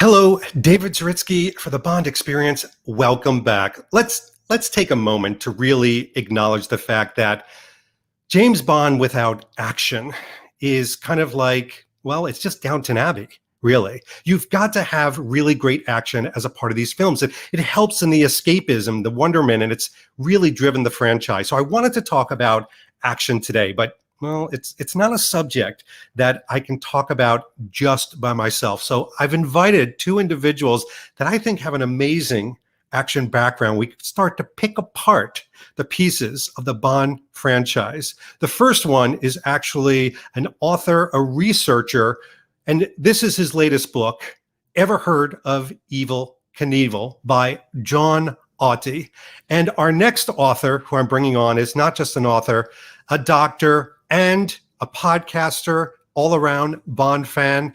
Hello, David Zaritsky for the Bond Experience. Welcome back. Let's take a moment to really acknowledge the fact that James Bond without action is kind of like, well, it's just Downton Abbey, really. You've got to have really great action as a part of these films. It helps in the escapism, the wonderment, and it's really driven the franchise. So I wanted to talk about action today, but well, it's not a subject that I can talk about just by myself. So I've invited two individuals that I think have an amazing action background. We can start to pick apart the pieces of the Bond franchise. The first one is actually an author, a researcher, and this is his latest book, Ever Heard of Evel Knievel by John Autry. And our next author who I'm bringing on is not just an author, a doctor, and a podcaster, all-around Bond fan,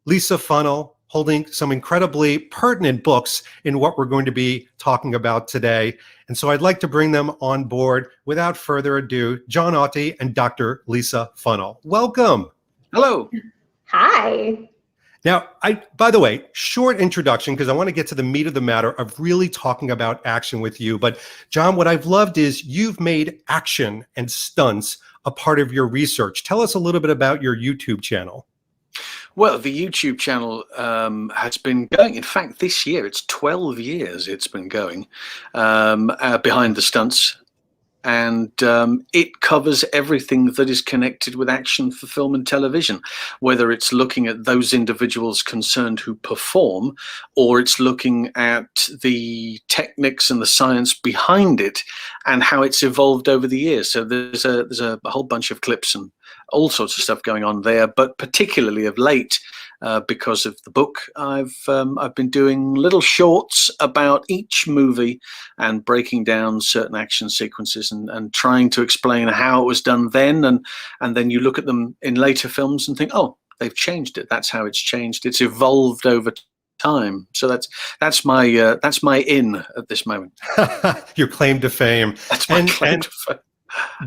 Lisa Funnell, holding some incredibly pertinent books in what we're going to be talking about today. And so I'd like to bring them on board without further ado, John Autry and Dr. Lisa Funnell. Welcome. Hello. Hi. Now, by the way, short introduction, because I want to get to the meat of the matter of really talking about action with you. But John, what I've loved is you've made action and stunts a part of your research. Tell us a little bit about your YouTube channel. Well, the YouTube channel has been going. In fact, this year, it's 12 years it's been going behind the stunts. And it covers everything that is connected with action for film and television, whether it's looking at those individuals concerned who perform, or it's looking at the techniques and the science behind it and how it's evolved over the years. So there's a whole bunch of clips and all sorts of stuff going on there, but particularly of late, because of the book, I've been doing little shorts about each movie and breaking down certain action sequences and trying to explain how it was done then, and then you look at them in later films and think, oh, they've changed it. That's how it's changed. It's evolved over time. So that's my in at this moment. Your claim to fame. That's my claim to fame.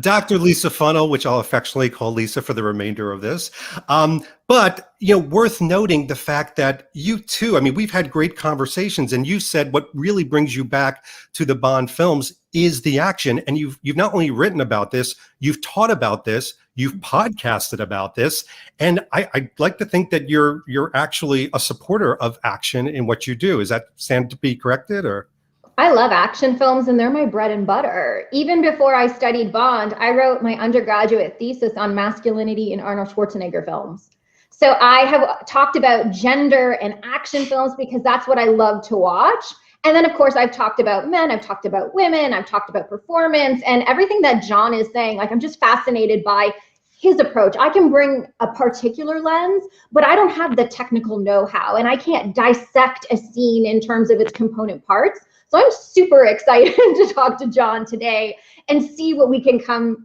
Dr. Lisa Funnell, which I'll affectionately call Lisa for the remainder of this. But, worth noting the fact that you too, I mean, we've had great conversations and you said what really brings you back to the Bond films is the action. And you've not only written about this, you've taught about this, you've podcasted about this. And I'd like to think that you're actually a supporter of action in what you do. Is that stand to be corrected or? I love action films and they're my bread and butter. Even before I studied Bond, I wrote my undergraduate thesis on masculinity in Arnold Schwarzenegger films. So I have talked about gender and action films because that's what I love to watch. And then of course I've talked about men, I've talked about women, I've talked about performance and everything that John is saying. Like, I'm just fascinated by his approach. I can bring a particular lens, but I don't have the technical know-how and I can't dissect a scene in terms of its component parts. So I'm super excited to talk to John today and see what we can come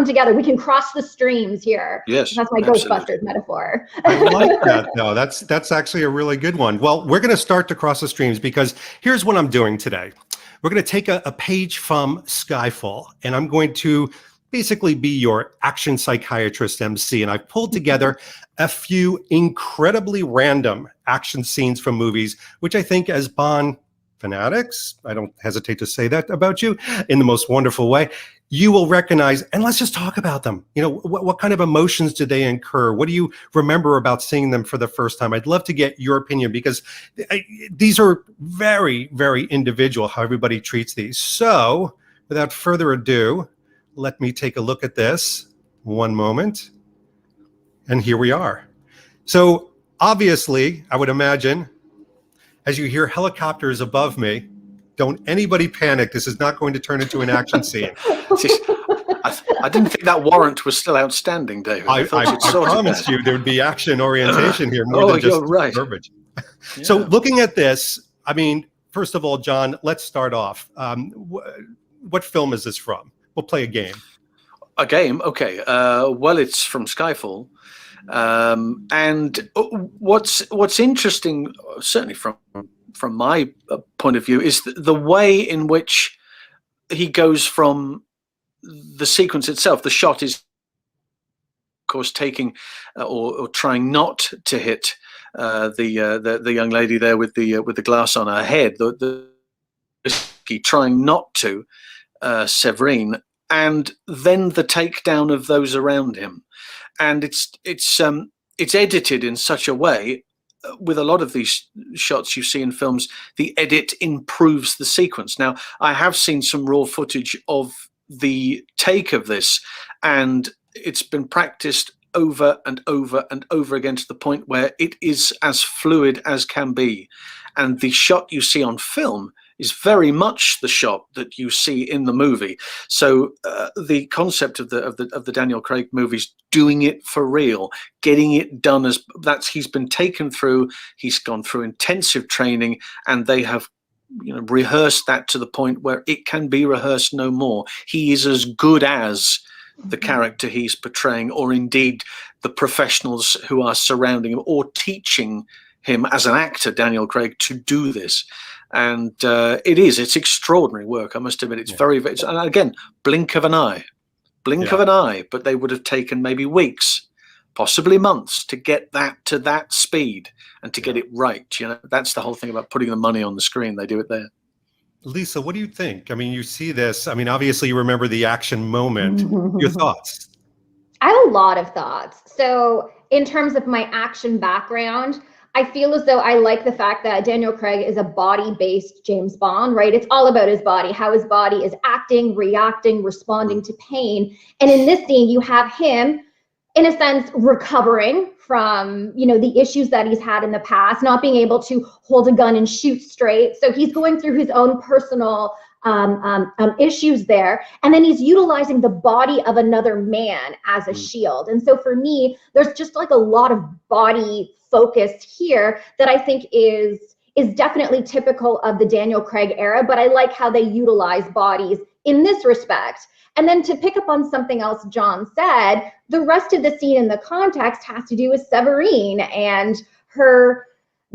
together. We can cross the streams here. Yes, that's my absolutely. Ghostbusters metaphor. I like that. No, that's actually a really good one. Well, we're going to start to cross the streams because here's what I'm doing today. We're going to take a page from Skyfall, and I'm going to basically be your action psychiatrist MC. And I've pulled together a few incredibly random action scenes from movies, which I think as Bond fanatics, I don't hesitate to say that about you in the most wonderful way, you will recognize, and let's just talk about them. What kind of emotions do they incur? What do you remember about seeing them for the first time? I'd love to get your opinion because these are very, very individual, how everybody treats these. So without further ado, let me take a look at this. One moment. And here we are. So obviously, I would imagine, as you hear helicopters above me, don't anybody panic. This is not going to turn into an action scene. I didn't think that warrant was still outstanding, David. I promised you there would be there orientation here more than just right. verbiage. Yeah. So looking at this, I mean, first of all, John, let's start off. What film is this from? We'll play a game. A game? Okay. Well, it's from Skyfall. And what's interesting, certainly from my point of view, is the way in which he goes from the sequence itself. The shot is, of course, taking or trying not to hit the young lady there with the glass on her head, trying not to Severine, and then the takedown of those around him. And it's edited in such a way. With a lot of these shots you see in films, the edit improves the sequence. Now, I have seen some raw footage of the take of this, and it's been practiced over and over and over again to the point where it is as fluid as can be. And the shot you see on film is very much the shot that you see in the movie. So the concept of the Daniel Craig movies, doing it for real, getting it done as he's been taken through, he's gone through intensive training, and they have rehearsed that to the point where it can be rehearsed no more. He is as good as the character he's portraying, or indeed the professionals who are surrounding him or teaching him as an actor, Daniel Craig, to do this. And it's extraordinary work, I must admit. It's and again, blink of an eye, but they would have taken maybe weeks, possibly months, to get that to that speed and to get it right. That's the whole thing about putting the money on the screen. They do it there. Lisa, what do you think? I mean, you see this. I mean, obviously you remember the action moment. Your thoughts? I have a lot of thoughts. So in terms of my action background, I feel as though I like the fact that Daniel Craig is a body-based James Bond, right? It's all about his body, how his body is acting, reacting, responding to pain. And in this scene, you have him, in a sense, recovering from, the issues that he's had in the past, not being able to hold a gun and shoot straight. So he's going through his own personal issues there. And then he's utilizing the body of another man as a shield. And so for me, there's just like a lot of body focused here that I think is definitely typical of the Daniel Craig era, but I like how they utilize bodies in this respect. And then to pick up on something else John said, the rest of the scene in the context has to do with Severine and her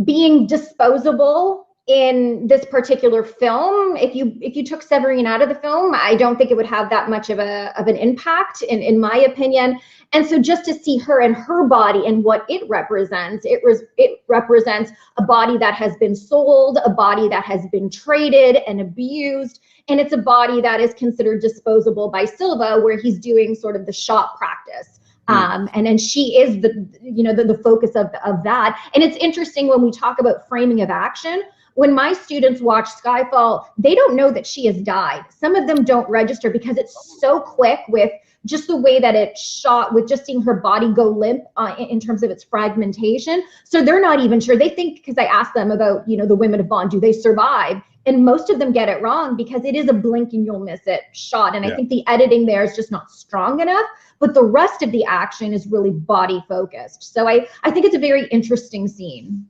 being disposable in this particular film. If you took Severine out of the film, I don't think it would have that much of an impact, in my opinion. And so just to see her and her body and what it represents, it represents a body that has been sold, a body that has been traded and abused, and it's a body that is considered disposable by Silva, where he's doing sort of the shot practice. And then she is the focus of that. And it's interesting when we talk about framing of action. When my students watch Skyfall, they don't know that she has died. Some of them don't register because it's so quick with just the way that it's shot, with just seeing her body go limp in terms of its fragmentation. So they're not even sure. They think, because I asked them about, the women of Bond, do they survive? And most of them get it wrong because it is a blink and you'll miss it shot. And I think the editing there is just not strong enough, but the rest of the action is really body focused. So I think it's a very interesting scene.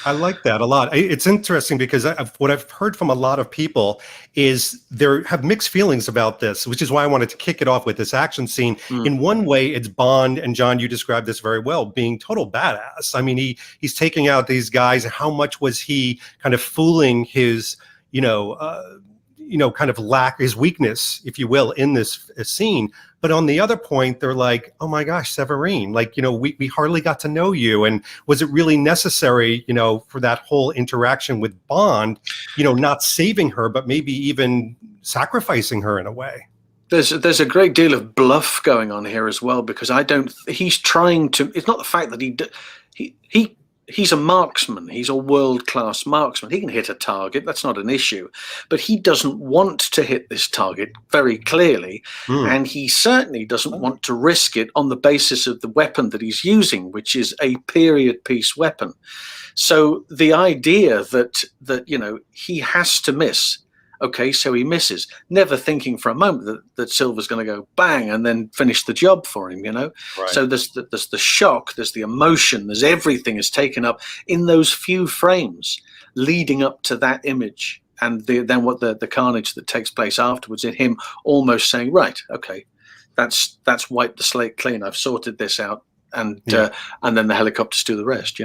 I like that a lot. It's interesting because what I've heard from a lot of people is they have mixed feelings about this, which is why I wanted to kick it off with this action scene. In one way, it's Bond, and John, you described this very well, being total badass. I mean, he's taking out these guys. How much was he kind of fooling his, kind of his weakness, if you will, in this scene? But on the other point, they're like, oh my gosh, Severine, we hardly got to know you. And was it really necessary, for that whole interaction with Bond, not saving her, but maybe even sacrificing her in a way? There's a great deal of bluff going on here as well, because he's trying to, it's not the fact that he's a marksman. He's a world-class marksman. He can hit a target. That's not an issue. But he doesn't want to hit this target very clearly. And he certainly doesn't want to risk it on the basis of the weapon that he's using, which is a period piece weapon. So the idea that he has to miss. Okay, so he misses, never thinking for a moment that Silva's going to go bang and then finish the job for him, Right. So there's the shock, there's the emotion, there's everything is taken up in those few frames leading up to that image. And then what the carnage that takes place afterwards, in him almost saying, right, okay, that's wiped the slate clean. I've sorted this out. And then the helicopters do the rest,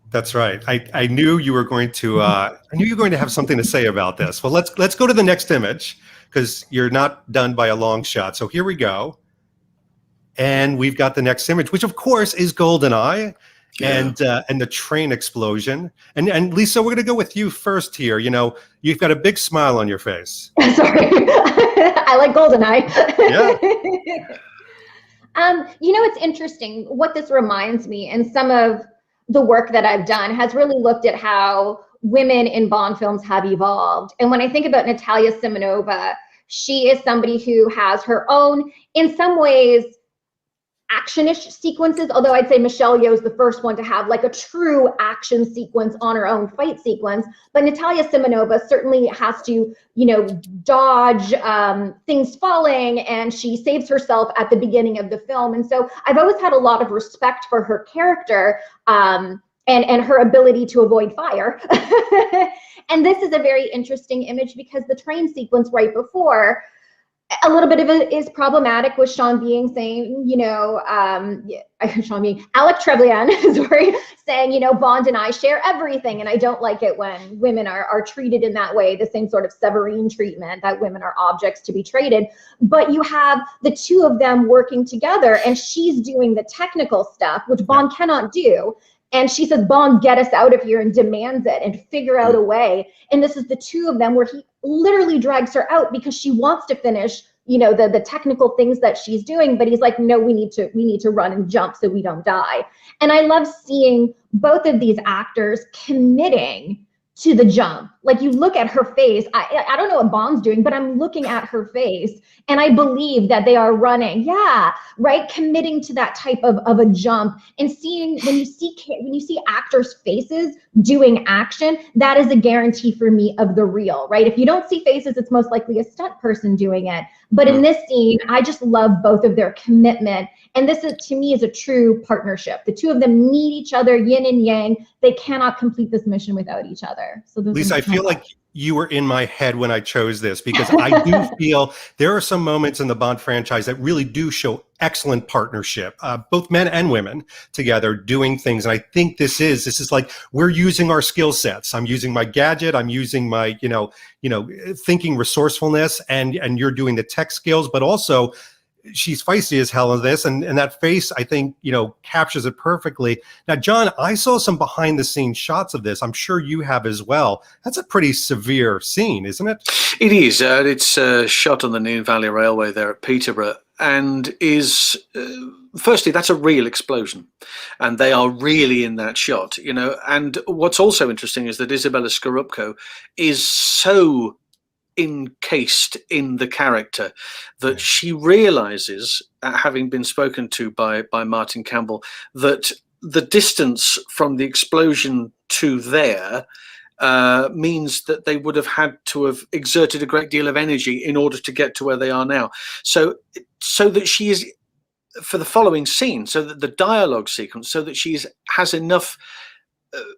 That's right. I knew you were going to. Have something to say about this. Well, let's go to the next image, because you're not done by a long shot. So here we go, and we've got the next image, which of course is GoldenEye, and the train explosion. And Lisa, we're going to go with you first here. You know, you've got a big smile on your face. Sorry, I like GoldenEye. Yeah. You know, it's interesting what this reminds me, and some of the work that I've done has really looked at how women in Bond films have evolved. And when I think about Natalia Simonova, she is somebody who has her own, in some ways, action-ish sequences, although I'd say Michelle Yeoh is the first one to have like a true action sequence on her own fight sequence. But Natalia Simonova certainly has to, you know, dodge things falling, and she saves herself at the beginning of the film. And so I've always had a lot of respect for her character and her ability to avoid fire. And this is a very interesting image because the train sequence right before, a little bit of it is problematic with Sean Bean saying, you know, Alec Trevelyan, sorry, saying, you know, Bond and I share everything. And I don't like it when women are treated in that way, the same sort of Severine treatment, that women are objects to be traded. But you have the two of them working together, and she's doing the technical stuff, which Bond cannot do. And she says, Bond, get us out of here, and demands it and figure out a way. And this is the two of them where he literally drags her out because she wants to finish, you know, the technical things that she's doing. But he's like, no, we need to run and jump so we don't die. And I love seeing both of these actors committing to the jump. Like, you look at her face, I don't know what Bond's doing, but I'm looking at her face and I believe that they are running, committing to that type of a jump. And seeing, when you see actors' faces doing action, that is a guarantee for me of the real, right? If you don't see faces, it's most likely a stunt person doing it. But in this scene, I just love both of their commitment. And this is, to me, is a true partnership. The two of them need each other, yin and yang. They cannot complete this mission without each other. So Lisa, I feel like you were in my head when I chose this, because I do feel there are some moments in the Bond franchise that really do show excellent partnership, both men and women together doing things. And I think this is like, we're using our skill sets. I'm using my gadget. I'm using my, thinking resourcefulness, and you're doing the tech skills, but also she's feisty as hell in this, and that face, I think, captures it perfectly. Now, John, I saw some behind the scenes shots of this. I'm sure you have as well. That's a pretty severe scene, isn't it? It is. It's shot on the Near Valley Railway there at Peterborough, and is firstly, that's a real explosion, and they are really in that shot, and what's also interesting is that Isabella Scorupco is so encased in the character that she realizes, having been spoken to by Martin Campbell, that the distance from the explosion to there means that they would have had to have exerted a great deal of energy in order to get to where they are now. So that she is, for the following scene, so that the dialogue sequence, so that she has enough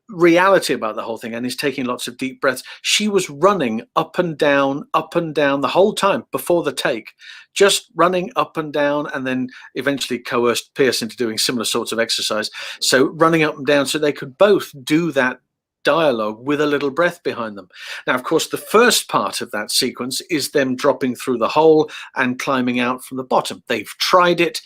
reality about the whole thing and is taking lots of deep breaths. She was running up and down the whole time before the take, just running up and down, and then eventually coerced Pierce into doing similar sorts of exercise. So running up and down so they could both do that dialogue with a little breath behind them. Now, of course, the first part of that sequence is them dropping through the hole and climbing out from the bottom. They've tried it.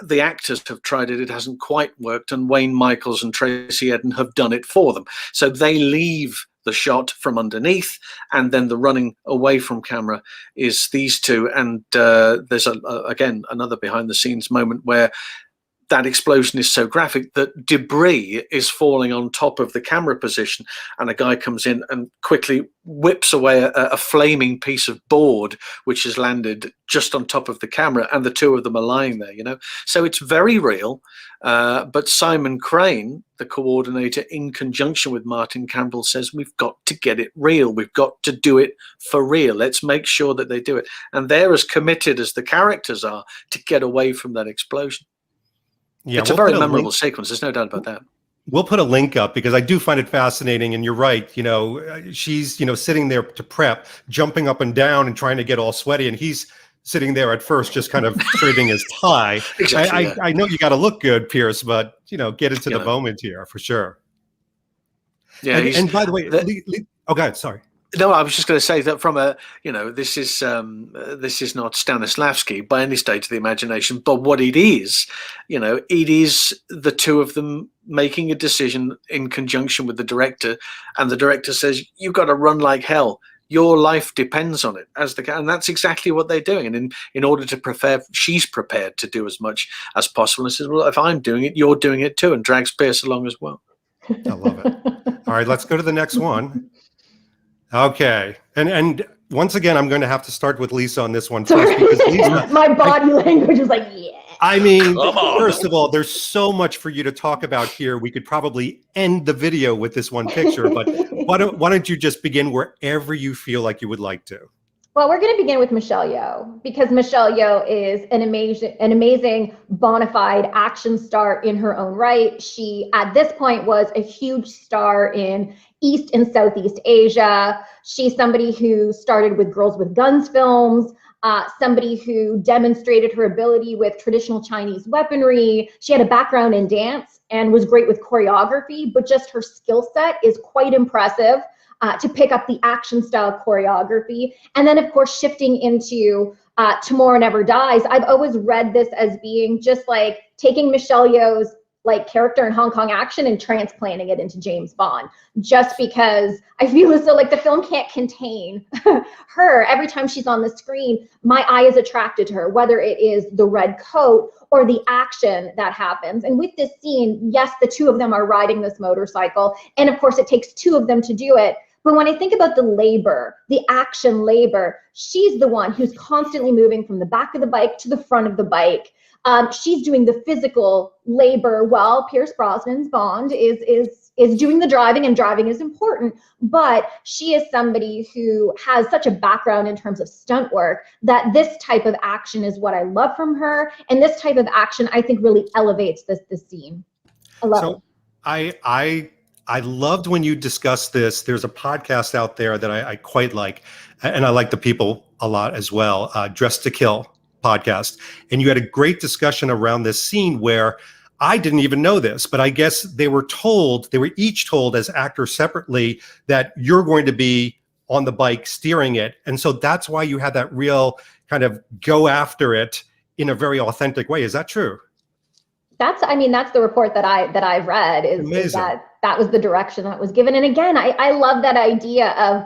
The actors have tried it. It hasn't quite worked, and Wayne Michaels and Tracy Edden have done it for them. So they leave the shot from underneath, and then the running away from camera is these two. And there's again another behind the scenes moment where that explosion is so graphic that debris is falling on top of the camera position, and a guy comes in and quickly whips away a flaming piece of board which has landed just on top of the camera, and the two of them are lying there, So it's very real, but Simon Crane, the coordinator, in conjunction with Martin Campbell, says we've got to get it real. We've got to do it for real. Let's make sure that they do it. And they're as committed as the characters are to get away from that explosion. Yeah, it's a very memorable sequence. There's no doubt about that. We'll put a link up because I do find it fascinating. And you're right. She's, sitting there to prep, jumping up and down and trying to get all sweaty. And he's sitting there at first, just kind of straightening his tie. Exactly, I know you got to look good, Pierce, but, get into the moment here for sure. Yeah. And by the way, oh, God, sorry. No, I was just going to say that from a, this is not Stanislavski by any stage of the imagination, but what it is the two of them making a decision in conjunction with the director, and the director says, "You've got to run like hell. Your life depends on it." And that's exactly what they're doing. And in order to prepare, she's prepared to do as much as possible. And says, "Well, if I'm doing it, you're doing it too," and drags Pierce along as well. I love it. All right, let's go to the next one. Okay, and once again, I'm going to have to start with Lisa on this one first, because Lisa, my body language is like, yeah. I mean, first of all, there's so much for you to talk about here. We could probably end the video with this one picture, but why don't you just begin wherever you feel like you would like to? Well, we're going to begin with Michelle Yeoh, because Michelle Yeoh is an amazing bona fide action star in her own right. She, at this point, was a huge star in East and Southeast Asia. She's somebody who started with Girls with Guns films, somebody who demonstrated her ability with traditional Chinese weaponry. She had a background in dance and was great with choreography, but just her skill set is quite impressive. To pick up the action style choreography. And then, of course, shifting into Tomorrow Never Dies, I've always read this as being just like taking Michelle Yeoh's like character in Hong Kong action and transplanting it into James Bond, just because I feel as though like the film can't contain her. Every time she's on the screen, my eye is attracted to her, whether it is the red coat or the action that happens. And with this scene, yes, the two of them are riding this motorcycle, and of course it takes two of them to do it. But when I think about the labor, the action labor, she's the one who's constantly moving from the back of the bike to the front of the bike. She's doing the physical labor while Pierce Brosnan's Bond is doing the driving, and driving is important. But she is somebody who has such a background in terms of stunt work that this type of action is what I love from her. And this type of action, I think, really elevates this scene. I love it. I loved when you discussed this. There's a podcast out there that I quite like, and I like the people a lot as well, Dressed to Kill podcast. And you had a great discussion around this scene where I didn't even know this, but I guess they were each told as actors separately that you're going to be on the bike steering it. And so that's why you had that real kind of go after it in a very authentic way. Is that true? That's the report that I've read is that was the direction that was given. And again, I love that idea of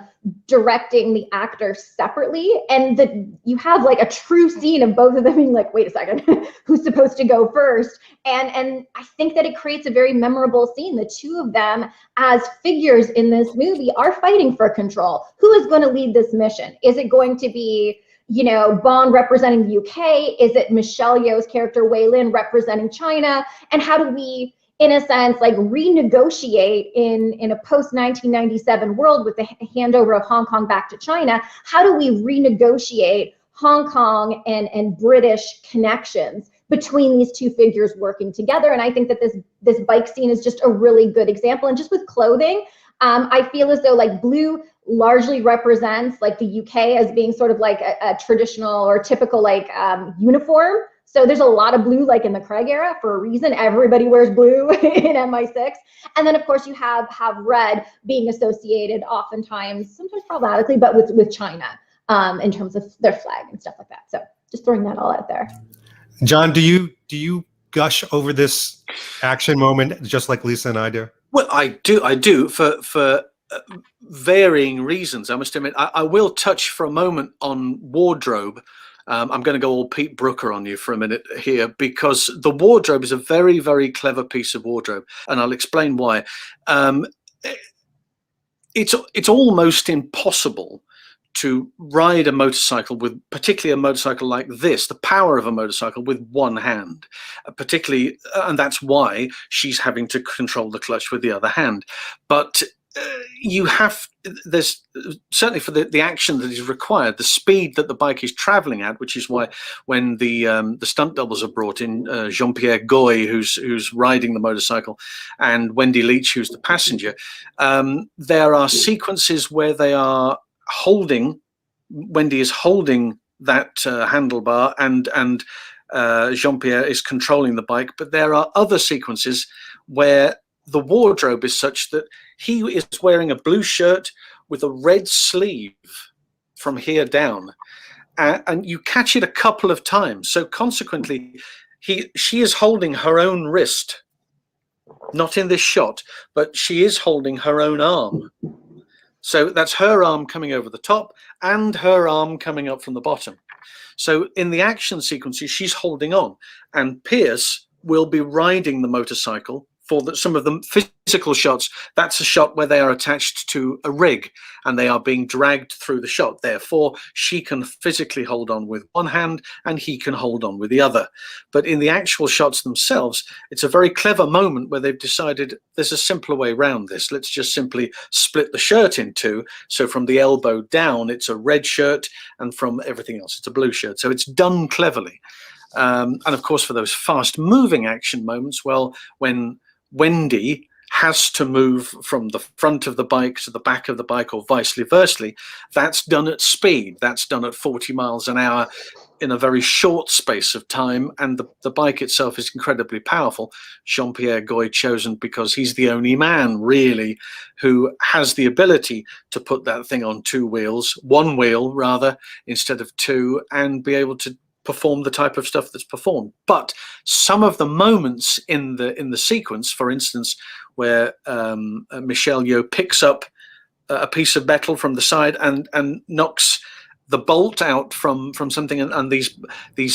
directing the actors separately, and that you have like a true scene of both of them being like, wait a second, who's supposed to go first? And I think that it creates a very memorable scene. The two of them as figures in this movie are fighting for control. Who is going to lead this mission? Is it going to be Bond representing the UK? Is it Michelle Yeoh's character Wei Lin representing China? And how do we, in a sense, like renegotiate in a post-1997 world with the handover of Hong Kong back to China? How do we renegotiate Hong Kong and British connections between these two figures working together? And I think that this bike scene is just a really good example. And just with clothing, I feel as though like blue largely represents like the UK as being sort of like a traditional or typical like uniform. So there's a lot of blue like in the Craig era for a reason. Everybody wears blue in MI6. And then of course you have red being associated oftentimes, sometimes problematically, but with China in terms of their flag and stuff like that. So just throwing that all out there. John, do you gush over this action moment just like Lisa and I do? Well, I do for varying reasons. I must admit, I will touch for a moment on wardrobe. I'm going to go all Pete Brooker on you for a minute here, because the wardrobe is a very, very clever piece of wardrobe, and I'll explain why. It's almost impossible to ride a motorcycle with, particularly a motorcycle like this, the power of a motorcycle, with one hand, particularly, and that's why she's having to control the clutch with the other hand. But there's certainly for the action that is required, the speed that the bike is traveling at, which is why when the stunt doubles are brought in, Jean-Pierre Goy, who's riding the motorcycle, and Wendy Leach, who's the passenger, there are sequences where they are Wendy is holding that handlebar, and Jean-Pierre is controlling the bike. But there are other sequences where the wardrobe is such that he is wearing a blue shirt with a red sleeve from here down, and you catch it a couple of times. So consequently, she is holding her own wrist, not in this shot, but she is holding her own arm. So that's her arm coming over the top and her arm coming up from the bottom. So in the action sequences, she's holding on, and Pierce will be riding the motorcycle. For some of the physical shots, that's a shot where they are attached to a rig and they are being dragged through the shot. Therefore, she can physically hold on with one hand and he can hold on with the other. But in the actual shots themselves, it's a very clever moment where they've decided there's a simpler way around this. Let's just simply split the shirt in two. So from the elbow down, it's a red shirt, and from everything else, it's a blue shirt. So it's done cleverly. And of course, for those fast moving action moments, well, when Wendy has to move from the front of the bike to the back of the bike, or vice versa, that's done at speed. That's done at 40 miles an hour in a very short space of time, and the bike itself is incredibly powerful. Jean-Pierre Goy chosen because he's the only man really who has the ability to put that thing on one wheel rather, instead of two, and be able to perform the type of stuff that's performed. But some of the moments in the sequence, for instance, where Michelle Yeoh picks up a piece of metal from the side and knocks the bolt out from something, and these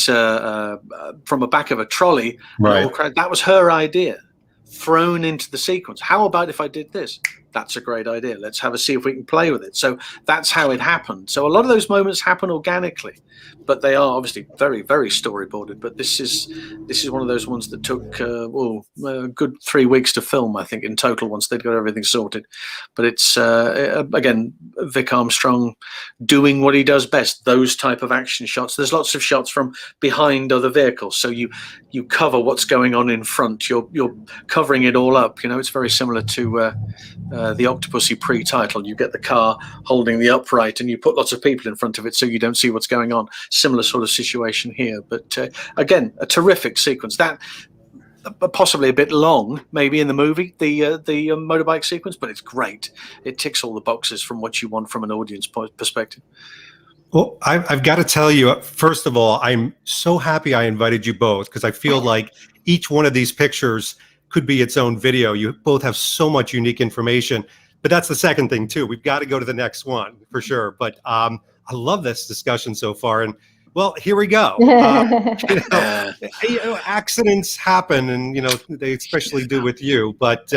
from a back of a trolley, right? That was her idea, thrown into the sequence. How about if I did this? That's a great idea. Let's see if we can play with it. So that's how it happened. So a lot of those moments happen organically, but they are obviously very, very storyboarded. But this is one of those ones that took a good 3 weeks to film, I think, in total, once they'd got everything sorted. But it's again, Vic Armstrong doing what he does best, those type of action shots. There's lots of shots from behind other vehicles, so you cover what's going on in front. You're covering it all up. It's very similar to the Octopussy pre-title. You get the car holding the upright and you put lots of people in front of it so you don't see what's going on. Similar sort of situation here. But again, a terrific sequence. That possibly a bit long maybe in the movie, the motorbike sequence, but it's great. It ticks all the boxes from what you want from an audience perspective. Well, I've got to tell you, first of all, I'm so happy I invited you both, because I feel like each one of these pictures could be its own video. You both have so much unique information, but that's the second thing too. We've got to go to the next one for sure. But I love this discussion so far, and well, here we go. Accidents happen, and they especially do with you. But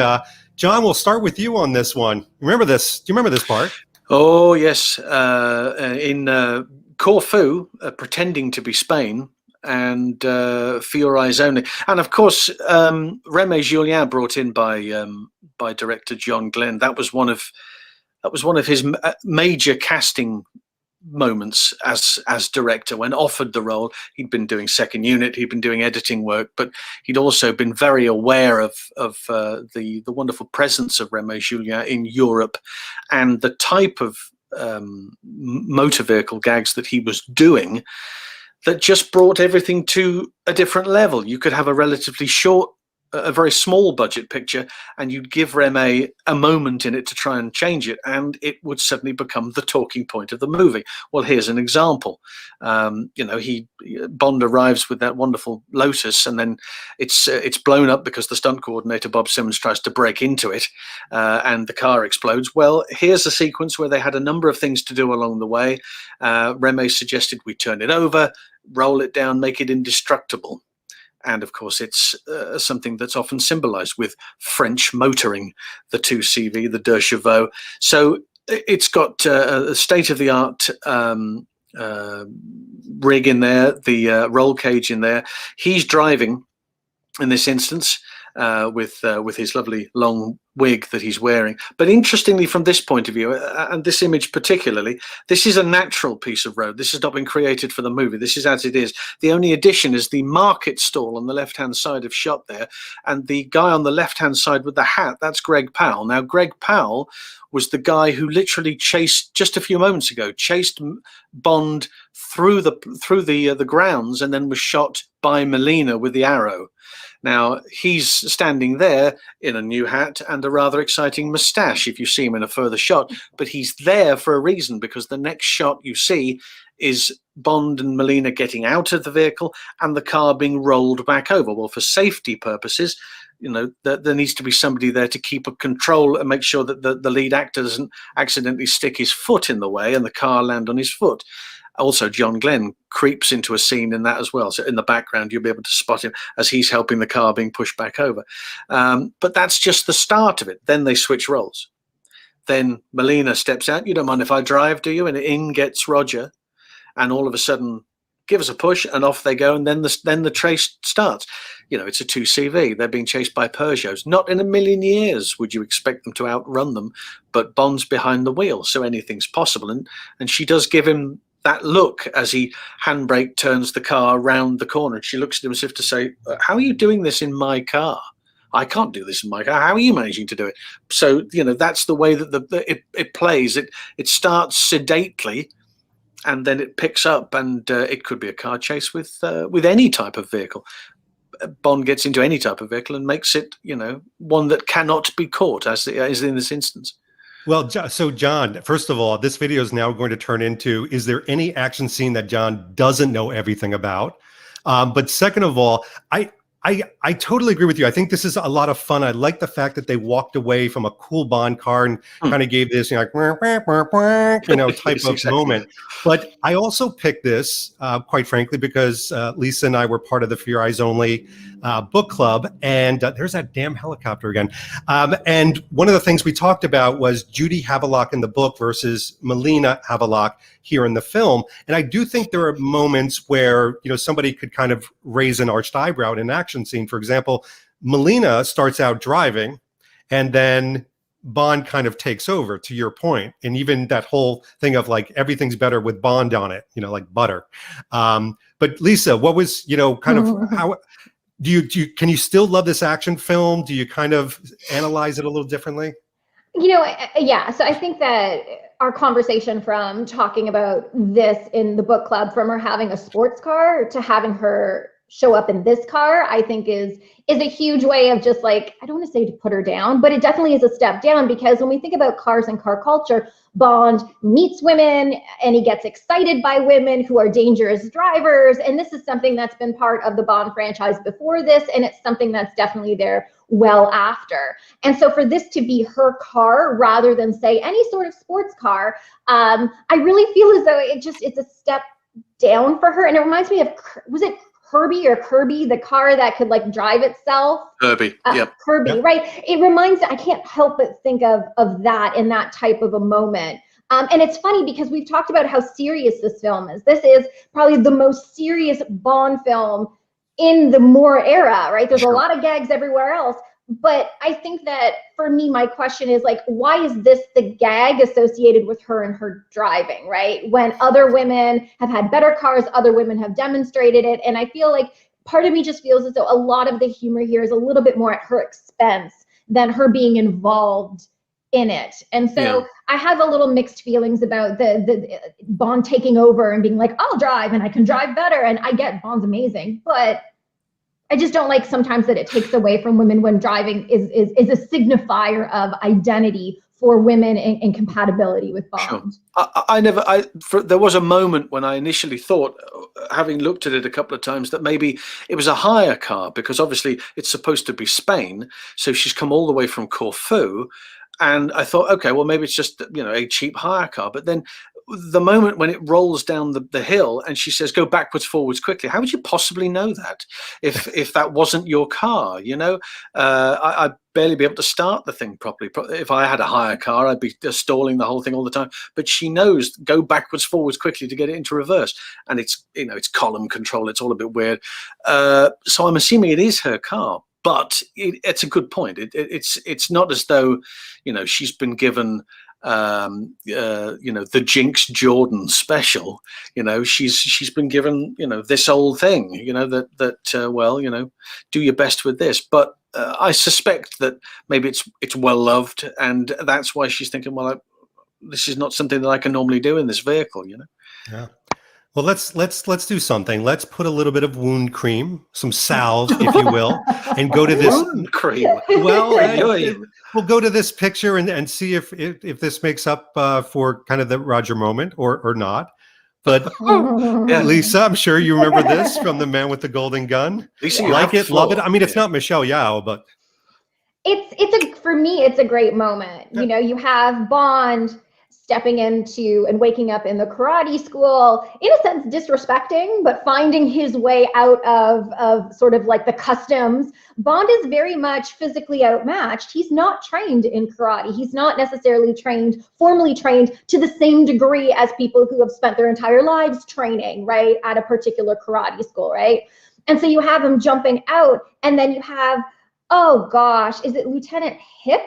John, we'll start with you on this one. Remember this? Do you remember this part? Oh yes, in Corfu, pretending to be Spain, and For Your Eyes Only, and of course Remy Julien, brought in by director John Glenn. That was one of his major casting moments as director. When offered the role, he'd been doing second unit, he'd been doing editing work, but he'd also been very aware of the wonderful presence of Remy Julien in Europe, and the type of motor vehicle gags that he was doing that just brought everything to a different level. You could have a relatively short, a very small budget picture, and you'd give Remy a moment in it to try and change it, and it would suddenly become the talking point of the movie. Well, here's an example. Bond arrives with that wonderful Lotus, and then it's blown up because the stunt coordinator Bob Simmons tries to break into it, and the car explodes. Well, here's a sequence where they had a number of things to do along the way. Remy suggested we turn it over, roll it down, make it indestructible. And of course, it's something that's often symbolized with French motoring, the 2CV, the Deux Chevaux. So it's got a state-of-the-art rig in there, the roll cage in there. He's driving in this instance with his lovely long wig that he's wearing. But interestingly, from this point of view, and this image particularly, this is a natural piece of road. This has not been created for the movie. This is as it is. The only addition is the market stall on the left-hand side of shot there, and the guy on the left-hand side with the hat, that's Greg Powell. Now, Greg Powell was the guy who literally just a few moments ago chased Bond through the grounds, and then was shot by Melina with the arrow. Now, he's standing there in a new hat and a rather exciting moustache if you see him in a further shot. But he's there for a reason, because the next shot you see is Bond and Melina getting out of the vehicle and the car being rolled back over. Well, for safety purposes, you know, there needs to be somebody there to keep a control and make sure that the lead actor doesn't accidentally stick his foot in the way and the car land on his foot. Also, John Glenn creeps into a scene in that as well. So in the background, you'll be able to spot him as he's helping the car being pushed back over. But that's just the start of it. Then they switch roles. Then Melina steps out. You don't mind if I drive, do you? And in gets Roger. And all of a sudden, give us a push, and off they go. And then the chase starts. You know, it's a 2CV. They're being chased by Peugeots. Not in a million years would you expect them to outrun them. But Bond's behind the wheel, so anything's possible. And she does give him that look as he handbrake turns the car round the corner. And she looks at him as if to say, how are you doing this in my car? I can't do this in my car. How are you managing to do it? So, you know, that's the way that it plays. It starts sedately, and then it picks up, and it could be a car chase with any type of vehicle. Bond gets into any type of vehicle and makes it, you know, one that cannot be caught, as in this instance. Well, so John, first of all, this video is now going to turn into, is there any action scene that John doesn't know everything about? But second of all, I totally agree with you. I think this is a lot of fun. I like the fact that they walked away from a cool Bond car and kind of gave this, you know, like, you know, type of moment. But I also picked this, quite frankly, because Lisa and I were part of the For Your Eyes Only book club. And there's that damn helicopter again. And one of the things we talked about was Judy Havelock in the book versus Melina Havelock here in the film. And I do think there are moments where, you know, somebody could kind of raise an arched eyebrow in an action scene. For example, Melina starts out driving, and then Bond kind of takes over, to your point. And even that whole thing of like, everything's better with Bond on it, you know, like butter. But Lisa, what was, you know, kind of how can you still love this action film? Do you kind of analyze it a little differently? You know, yeah. So I think that our conversation from talking about this in the book club, from her having a sports car to having her show up in this car, I think is a huge way of just like, I don't want to say to put her down, but it definitely is a step down, because when we think about cars and car culture, Bond meets women and he gets excited by women who are dangerous drivers. And this is something that's been part of the Bond franchise before this, and it's something that's definitely there well after. And so for this to be her car rather than say any sort of sports car, I really feel as though it's a step down for her. And it reminds me of, was it Herbie or Kirby, the car that could like drive itself? Kirby, yep. Kirby, Yep. right? It reminds, I can't help but think of that in that type of a moment. And it's funny because we've talked about how serious this film is. This is probably the most serious Bond film in the Moore era, right? There's a lot of gags everywhere else. But I think that for me, my question is like, why is this the gag associated with her and her driving, right? When other women have had better cars, other women have demonstrated it. And I feel like part of me just feels as though a lot of the humor here is a little bit more at her expense than her being involved in it. And so I have a little mixed feelings about the Bond taking over and being like, I'll drive and I can drive better. And I get Bond's amazing, but I just don't like sometimes that it takes away from women when driving is a signifier of identity for women and compatibility with Bond. Sure. There was a moment when I initially thought, having looked at it a couple of times, that maybe it was a hire car, because obviously it's supposed to be Spain. So she's come all the way from Corfu. And I thought, okay, well, maybe it's just, you know, a cheap hire car. But then the moment when it rolls down the hill and she says, go backwards, forwards quickly. How would you possibly know that if that wasn't your car? You know, I'd barely be able to start the thing properly. If I had a hire car, I'd be stalling the whole thing all the time. But she knows, go backwards, forwards quickly to get it into reverse. And it's, you know, it's column control. It's all a bit weird. So I'm assuming it is her car. But it's a good point. It's not as though, you know, she's been given you know, the Jinx Jordan special. You know, she's been given, you know, this old thing, you know, that well, you know, do your best with this. But I suspect that maybe it's well loved, and that's why she's thinking, well, this is not something that I can normally do in this vehicle, you know. Yeah. Well, let's do something. Let's put a little bit of wound cream, some salve, if you will, and go to this. Wound cream. Well, Oy, oy. we'll go to this picture and see if this makes up for kind of the Roger moment or not. But Yeah. Lisa, I'm sure you remember this from The Man with the Golden Gun. Lisa, you Like have it, love it. floor. I mean, it's Yeah. not Michelle Yeoh, but For me, it's a great moment. You know, you have Bond stepping into and waking up in the karate school, in a sense disrespecting, but finding his way out of sort of like the customs. Bond is very much physically outmatched. He's not trained in karate. He's not necessarily formally trained to the same degree as people who have spent their entire lives training, right, at a particular karate school, right? And so you have him jumping out, and then you have, oh gosh, is it Lieutenant Hip?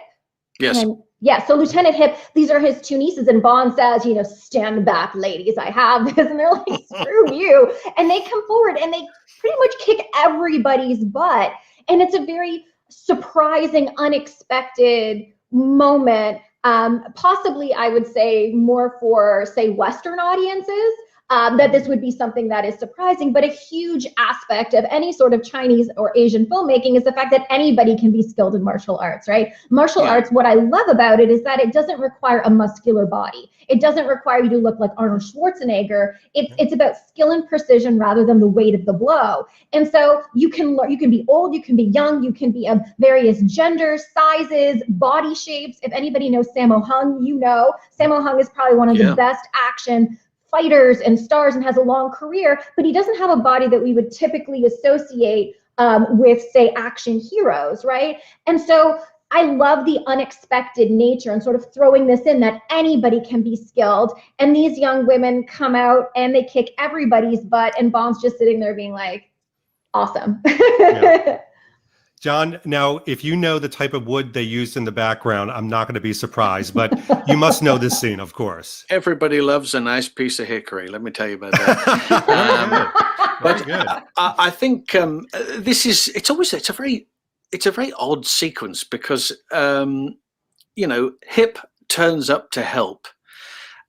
Yes. Yeah, so Lieutenant Hip, these are his two nieces, and Bond says, you know, stand back, ladies, I have this. And they're like, screw you. And they come forward and they pretty much kick everybody's butt. And it's a very surprising, unexpected moment. Possibly, I would say, more for, say, Western audiences. That this would be something that is surprising, but a huge aspect of any sort of Chinese or Asian filmmaking is the fact that anybody can be skilled in martial arts, right? Martial arts, what I love about it is that it doesn't require a muscular body. It doesn't require you to look like Arnold Schwarzenegger. It's about skill and precision rather than the weight of the blow. And so you can be old, you can be young, you can be of various genders, sizes, body shapes. If anybody knows Sammo Hung, you know Sammo Hung is probably one of the best action fighters and stars and has a long career, but he doesn't have a body that we would typically associate with, say, action heroes, right? And so I love the unexpected nature and sort of throwing this in that anybody can be skilled. And these young women come out and they kick everybody's butt, and Bond's just sitting there being like, awesome. Yeah. John, now, if you know the type of wood they used in the background, I'm not going to be surprised, but you must know this scene, of course. Everybody loves a nice piece of hickory. Let me tell you about that. Very good. I think it's a very odd sequence because you know, Hip turns up to help,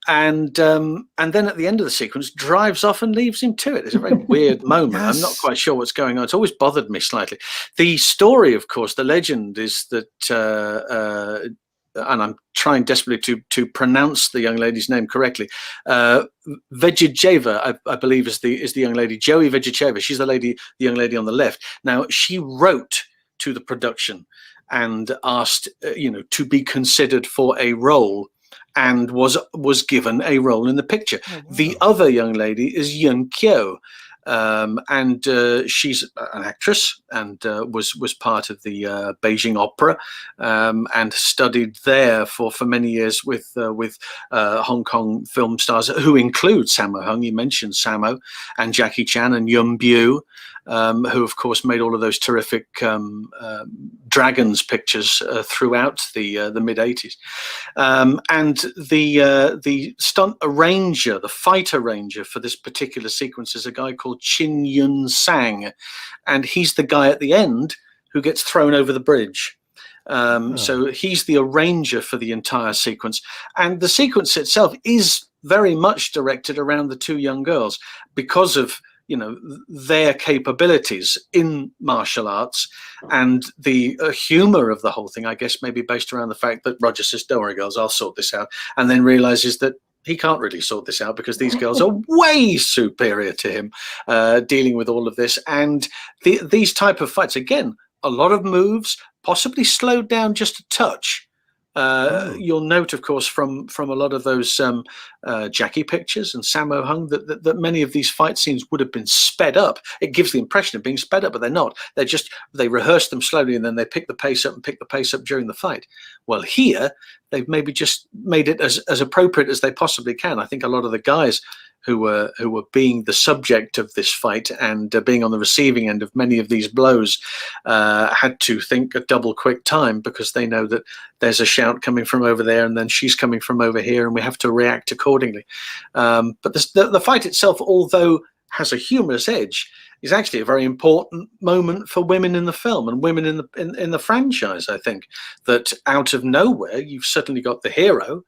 and then at the end of the sequence drives off and leaves him to it. It's a very weird moment. Yes. I'm not quite sure what's going on. It's always bothered me slightly. The story, of course, the legend is that and I'm trying desperately to pronounce the young lady's name correctly. Veggicheva, I believe, is the young lady. Joey Veggicheva. She's the young lady on the left. Now, she wrote to the production and asked, to be considered for a role, and was given a role in the picture. Oh, wow. The other young lady is Yun Kyo. And she's an actress and was part of the Beijing Opera and studied there for many years with Hong Kong film stars who include Sammo Hung. You mentioned Sammo, and Jackie Chan and Yuen Biao, who of course made all of those terrific dragons pictures throughout the mid 80s. And the stunt arranger, the fight arranger for this particular sequence is a guy called Chin Yun Sang, and he's the guy at the end who gets thrown over the bridge. So he's the arranger for the entire sequence, and the sequence itself is very much directed around the two young girls because of their capabilities in martial arts, and the humor of the whole thing, I guess, maybe based around the fact that Roger says, "Don't worry, girls, I'll sort this out," and then realizes that he can't really sort this out because these girls are way superior to him dealing with all of this. And these type of fights, again, a lot of moves, possibly slowed down just a touch. You'll note, of course, from a lot of those Jackie pictures and Sammo Hung that many of these fight scenes would have been sped up. It gives the impression of being sped up, but they're not. They rehearse them slowly and then they pick the pace up during the fight. Well, here they've maybe just made it as appropriate as they possibly can. I think a lot of the guys who were being the subject of this fight and being on the receiving end of many of these blows had to think a double quick time, because they know that there's a shout coming from over there and then she's coming from over here, and we have to react accordingly. But the fight itself, although has a humorous edge, is actually a very important moment for women in the film and women in the franchise. I think that out of nowhere, you've suddenly got the hero,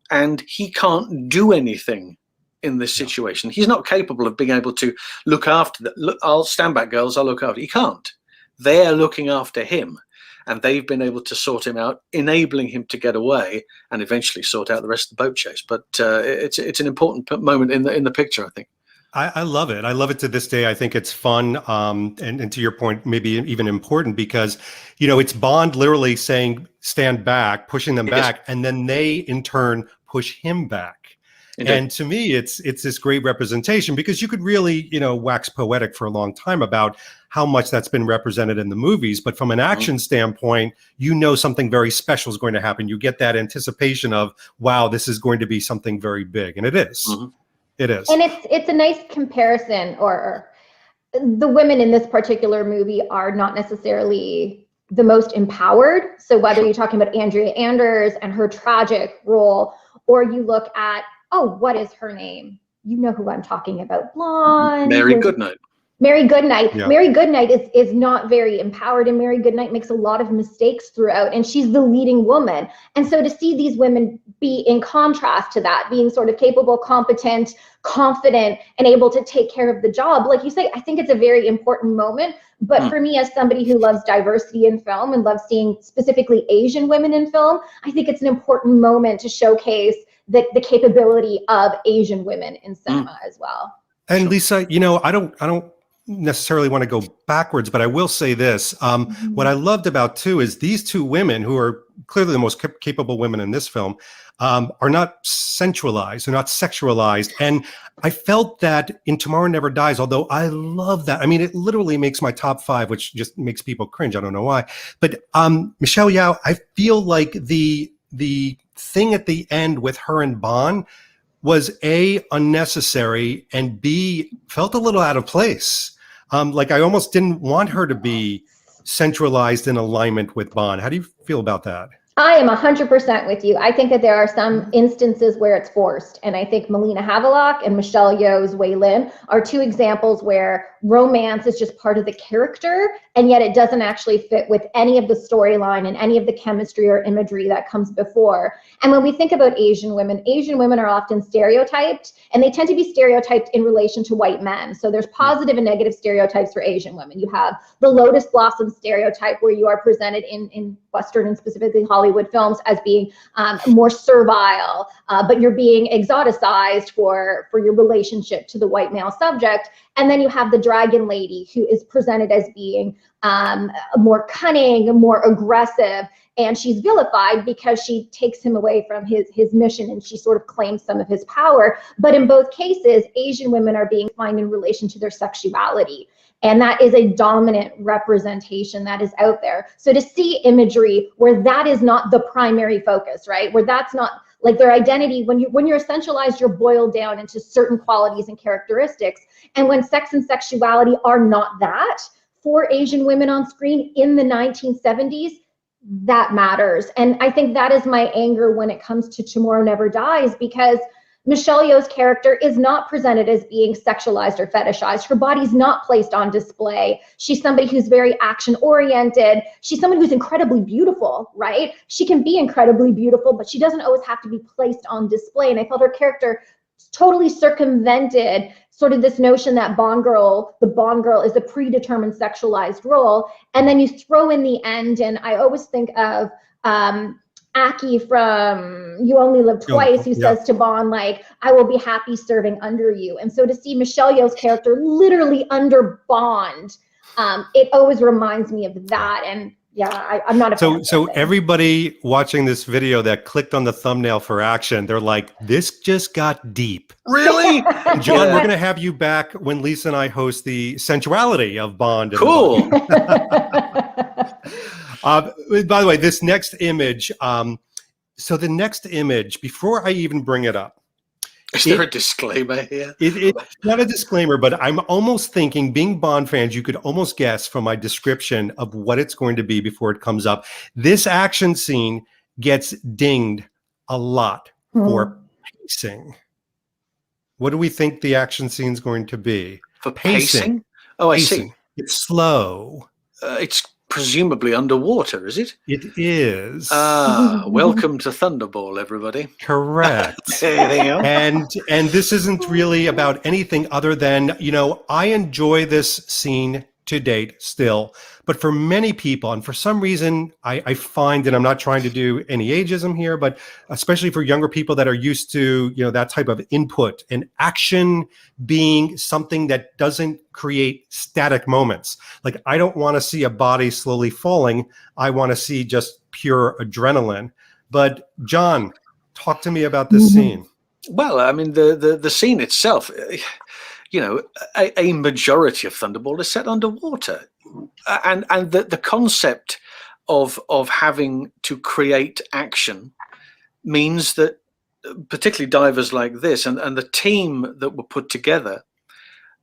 and he can't do anything in this situation. He's not capable of being able to look after that. Look, I'll stand back, girls. I'll look after. He can't. They're looking after him, and they've been able to sort him out, enabling him to get away and eventually sort out the rest of the boat chase. But it's an important moment in the picture, I think. I love it. I love it to this day. I think it's fun. And to your point, maybe even important because, it's Bond literally saying, stand back, pushing them back. And then they in turn push him back. Indeed. And to me, it's this great representation because you could really, wax poetic for a long time about how much that's been represented in the movies. But from an action standpoint, something very special is going to happen. You get that anticipation of, wow, this is going to be something very big. And it is. Mm-hmm. It is. And it's a nice comparison, or the women in this particular movie are not necessarily the most empowered. So whether you're talking about Andrea Anders and her tragic role, or you look at, what is her name? You know who I'm talking about. Blonde. Mary Goodnight. Mary Goodnight. Yeah. Mary Goodnight is not very empowered, and Mary Goodnight makes a lot of mistakes throughout, and she's the leading woman. And so to see these women be in contrast to that, being sort of capable, competent, confident, and able to take care of the job, like you say, I think it's a very important moment. But for me, as somebody who loves diversity in film and loves seeing specifically Asian women in film, I think it's an important moment to showcase the capability of Asian women in cinema as well. And Lisa, I don't necessarily want to go backwards, but I will say this. What I loved about too is these two women, who are clearly the most capable women in this film, are not sensualized, they're not sexualized. And I felt that in Tomorrow Never Dies, although I love that. I mean, it literally makes my top 5, which just makes people cringe. I don't know why. But Michelle Yeoh, I feel like the thing at the end with her and Bond was A, unnecessary, and B, felt a little out of place. Like I almost didn't want her to be centralized in alignment with Bond. How do you feel about that? I am 100% with you. I think that there are some instances where it's forced. And I think Melina Havelock and Michelle Yeoh's Wei Lin are two examples where romance is just part of the character, and yet it doesn't actually fit with any of the storyline and any of the chemistry or imagery that comes before. And when we think about Asian women are often stereotyped, and they tend to be stereotyped in relation to white men. So there's positive and negative stereotypes for Asian women. You have the lotus blossom stereotype, where you are presented in Western and specifically Hollywood films as being more servile, but you're being exoticized for your relationship to the white male subject. And then you have the dragon lady, who is presented as being more cunning, more aggressive, and she's vilified because she takes him away from his mission, and she sort of claims some of his power. But in both cases, Asian women are being defined in relation to their sexuality. And that is a dominant representation that is out there. So to see imagery where that is not the primary focus, right? Where that's not like their identity, when you're essentialized, you're boiled down into certain qualities and characteristics. And when sex and sexuality are not that for Asian women on screen in the 1970s, that matters. And I think that is my anger when it comes to Tomorrow Never Dies, because Michelle Yeoh's character is not presented as being sexualized or fetishized. Her body's not placed on display. She's somebody who's very action oriented. She's someone who's incredibly beautiful, right? She can be incredibly beautiful, but she doesn't always have to be placed on display. And I felt her character totally circumvented sort of this notion that the Bond girl is a predetermined sexualized role. And then you throw in the end, and I always think of Aki from You Only Live Twice, who says to Bond, like, I will be happy serving under you. And so to see Michelle Yeoh's character literally under Bond, it always reminds me of that. And yeah, I'm not a fan. So everybody watching this video that clicked on the thumbnail for action, they're like, this just got deep. Really? John, we're going to have you back when Lisa and I host the sensuality of Bond. Cool. By the way, this next image, so the next image, before I even bring it up. Is there a disclaimer here? It's not a disclaimer, but I'm almost thinking, being Bond fans, you could almost guess from my description of what it's going to be before it comes up. This action scene gets dinged a lot for pacing. What do we think the action scene is going to be? For pacing? Oh, I see. It's slow. It's presumably underwater, is it? It is. Ah, welcome to Thunderball, everybody. Correct. There you go. And this isn't really about anything other than, I enjoy this scene to date still, but for many people, and for some reason, I find, and I'm not trying to do any ageism here, but especially for younger people that are used to, that type of input and action being something that doesn't create static moments. Like, I don't want to see a body slowly falling. I want to see just pure adrenaline. But John, talk to me about this scene. Well, I mean, the scene itself, a majority of Thunderball is set underwater, and the concept of having to create action means that particularly divers like this and the team that were put together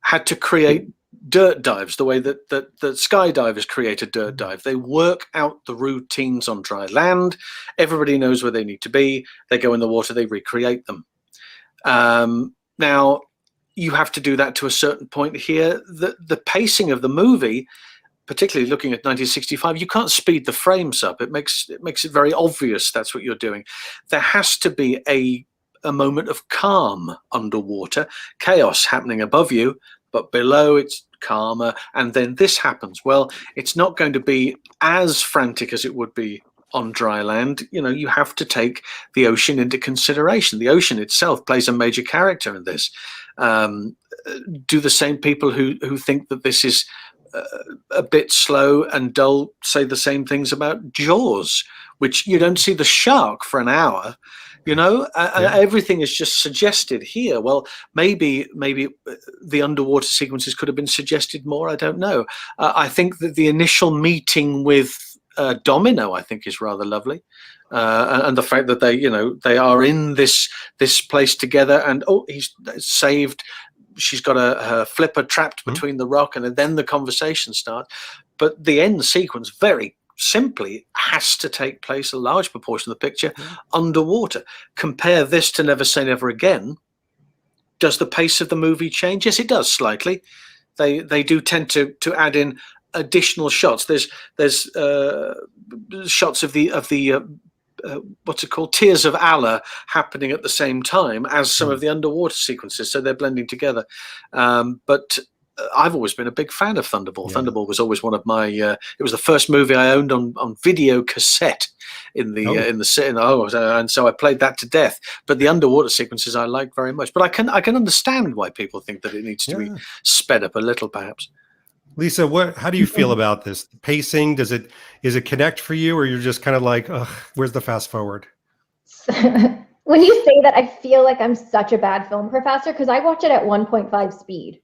had to create dirt dives the way that skydivers create a dirt dive. They work out the routines on dry land. Everybody knows where they need to be. They go in the water, they recreate them. Now, you have to do that to a certain point here. The pacing of the movie, particularly looking at 1965, you can't speed the frames up. It makes it very obvious that's what you're doing. There has to be a moment of calm underwater, chaos happening above you, but below it's calmer, and then this happens. Well, it's not going to be as frantic as it would be on dry land. You have to take the ocean into consideration. The ocean itself plays a major character in this. Do the same people who think that this is a bit slow and dull say the same things about Jaws, which you don't see the shark for an hour? Everything is just suggested here. Well, maybe the underwater sequences could have been suggested more. I don't know. I think that the initial meeting with Domino, I think, is rather lovely, and the fact that they are in this place together, and he's saved. She's got her flipper trapped between the rock, and then the conversation starts. But the end sequence, very simply, has to take place, a large proportion of the picture, underwater. Compare this to Never Say Never Again. Does the pace of the movie change? Yes, it does slightly. They do tend to add in additional shots. There's shots of the what's it called, Tears of Allah, happening at the same time as some of the underwater sequences, so they're blending together. But I've always been a big fan of Thunderball. Thunderball was always one of my. It was the first movie I owned on video cassette in the and so I played that to death. But the underwater sequences I like very much. But I can understand why people think that it needs to be sped up a little, perhaps. Lisa, how do you feel about this pacing? Is it connect for you, or you're just kind of like, ugh, where's the fast forward? When you say that, I feel like I'm such a bad film professor because I watch it at 1.5 speed.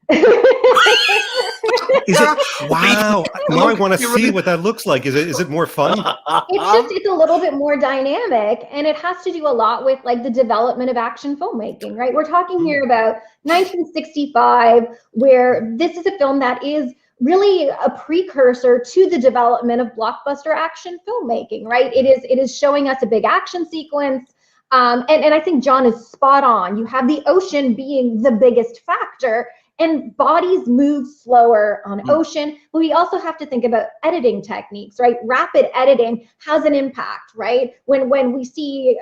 Is it? Wow. Now I want to see what that looks like. Is it more fun? It's a little bit more dynamic, and it has to do a lot with like the development of action filmmaking, right? We're talking here about 1965, where this is a film that is really a precursor to the development of blockbuster action filmmaking, right? It is showing us a big action sequence. And I think John is spot on. You have the ocean being the biggest factor, and bodies move slower on ocean. But we also have to think about editing techniques, right? Rapid editing has an impact, right? When we see,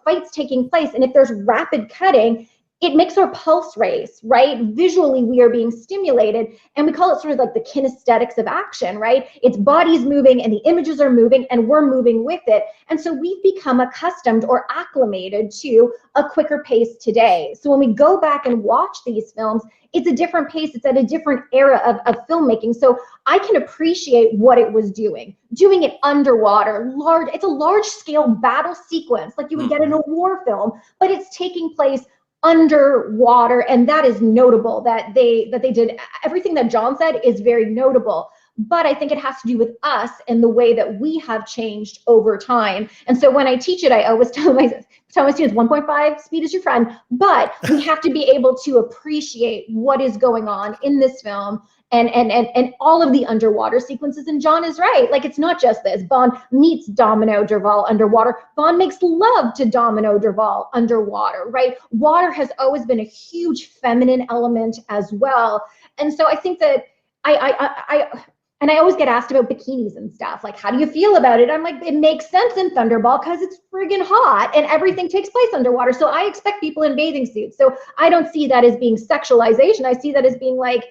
fights taking place, and if there's rapid cutting, it makes our pulse race, right? Visually, we are being stimulated, and we call it sort of like the kinesthetics of action, right? It's bodies moving and the images are moving and we're moving with it. And so we've become accustomed or acclimated to a quicker pace today. So when we go back and watch these films, it's a different pace. It's at a different era of filmmaking. So I can appreciate what it was doing it underwater, it's a large scale battle sequence like you would get in a war film, but it's taking place underwater, and that is notable that they did. Everything that John said is very notable, but I think it has to do with us and the way that we have changed over time. And so when I teach it, I always tell my students 1.5 speed is your friend, but we have to be able to appreciate what is going on in this film and all of the underwater sequences. And John is right. Like, it's not just this. Bond meets Domino Derval underwater. Bond makes love to Domino Derval underwater, right? Water has always been a huge feminine element as well. And so I think that I And I always get asked about bikinis and stuff. Like, how do you feel about it? I'm like, it makes sense in Thunderball because it's friggin' hot and everything takes place underwater. So I expect people in bathing suits. So I don't see that as being sexualization. I see that as being like,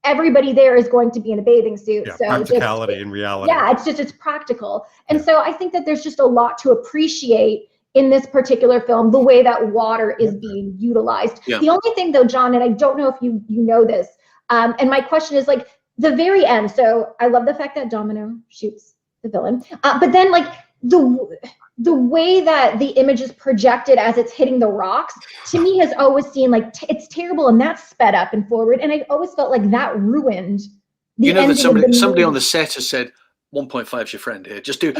everybody there is going to be in a bathing suit. Yeah, so practicality in reality. Yeah, it's practical. And so I think that there's just a lot to appreciate in this particular film, the way that water is being utilized. Yeah. The only thing though, John, and I don't know if you know this, and my question is like the very end. So I love the fact that Domino shoots the villain, but then like the way that the image is projected as it's hitting the rocks, to me has always seemed like it's terrible, and that's sped up and forward, and I always felt like that ruined the ending that somebody on movie. the set has said 1.5 is your friend here. Just shove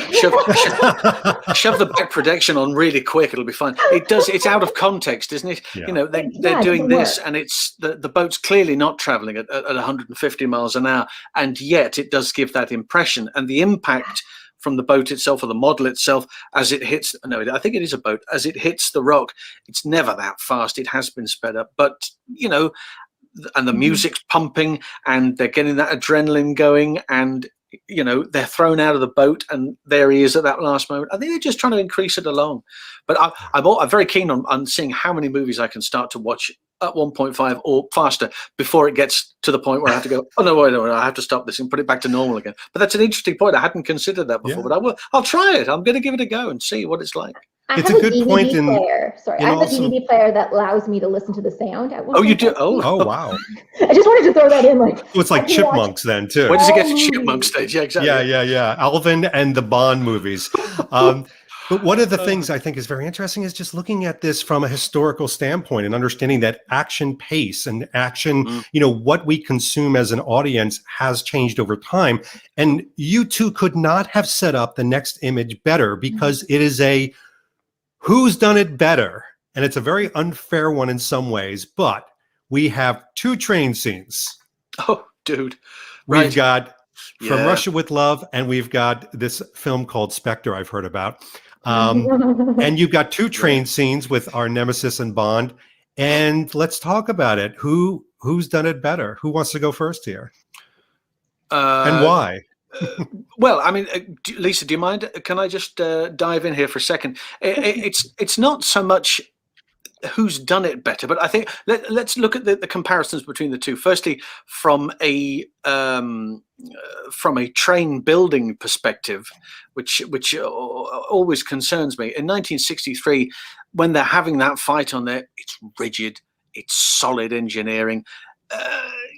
the back protection on really quick. It'll be fine. It's out of context, isn't it? Yeah. They're doing this, and it's the boat's clearly not traveling at 150 miles an hour, and yet it does give that impression. And the impact from the boat itself, or the model itself, as it hits, I think it is a boat, as it hits the rock, it's never that fast. It has been sped up, but and the music's pumping, and they're getting that adrenaline going, and they're thrown out of the boat, and there he is at that last moment. I think they're just trying to increase it along. But I'm very keen on seeing how many movies I can start to watch at 1.5 or faster before it gets to the point where I have to go, oh no, wait, no, I have to stop this and put it back to normal again. But that's an interesting point. I hadn't considered that before, but I'll try it. I'm going to give it a go and see what it's like. It's a good point in player. Sorry, I have a DVD player that allows me to listen to the sound at 1.5. Oh, you do? Oh, wow. I just wanted to throw that in. Like, so it's like Chipmunks then too. When does it get to Chipmunk stage? Yeah, exactly. Yeah. Alvin and the Bond movies. But one of the things I think is very interesting is just looking at this from a historical standpoint and understanding that action pace and action, what we consume as an audience has changed over time. And you two could not have set up the next image better, because it is a who's done it better. And it's a very unfair one in some ways, but we have two train scenes. Oh, dude. We've got From Russia with Love, and we've got this film called Spectre I've heard about. And you've got two train scenes with our nemesis and Bond. And let's talk about it. Who's done it better? Who wants to go first here? And why? Well, I mean, Lisa, do you mind? Can I just dive in here for a second? It's not so much who's done it better, but I think let's look at the comparisons between the two. Firstly, from a train building perspective, which always concerns me. In 1963, when they're having that fight on there, it's rigid, it's solid engineering.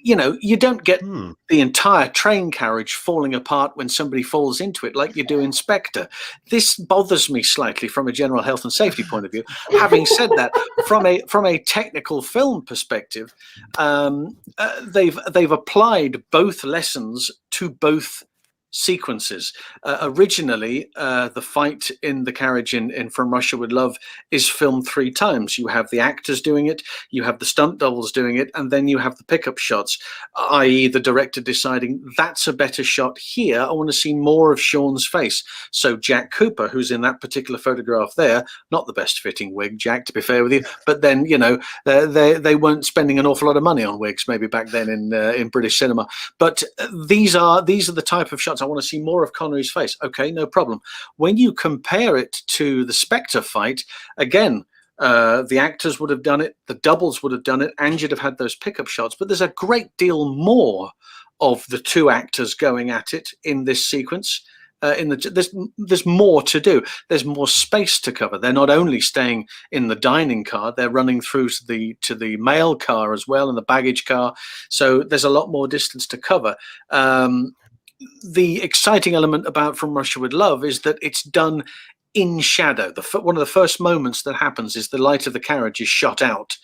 You don't get the entire train carriage falling apart when somebody falls into it like you do in Spectre. This bothers me slightly from a general health and safety point of view. Having said that, from a technical film perspective, they've applied both lessons to both sequences. Originally, the fight in the carriage in From Russia with Love is filmed 3 times. You have the actors doing it, you have the stunt doubles doing it, and then you have the pickup shots, i.e. the director deciding that's a better shot here. I want to see more of Sean's face. So Jack Cooper, who's in that particular photograph there, not the best fitting wig, Jack, to be fair with you, but then, they weren't spending an awful lot of money on wigs maybe back then in British cinema. But these are the type of shots. I want to see more of Connery's face. Okay, no problem. When you compare it to the Spectre fight, again, the actors would have done it, the doubles would have done it, and you'd have had those pickup shots. But there's a great deal more of the two actors going at it in this sequence. There's more to do. There's more space to cover. They're not only staying in the dining car, they're running through to the mail car as well, and the baggage car. So there's a lot more distance to cover. The exciting element about From Russia with Love is that it's done in shadow. One of the first moments that happens is the light of the carriage is shot out,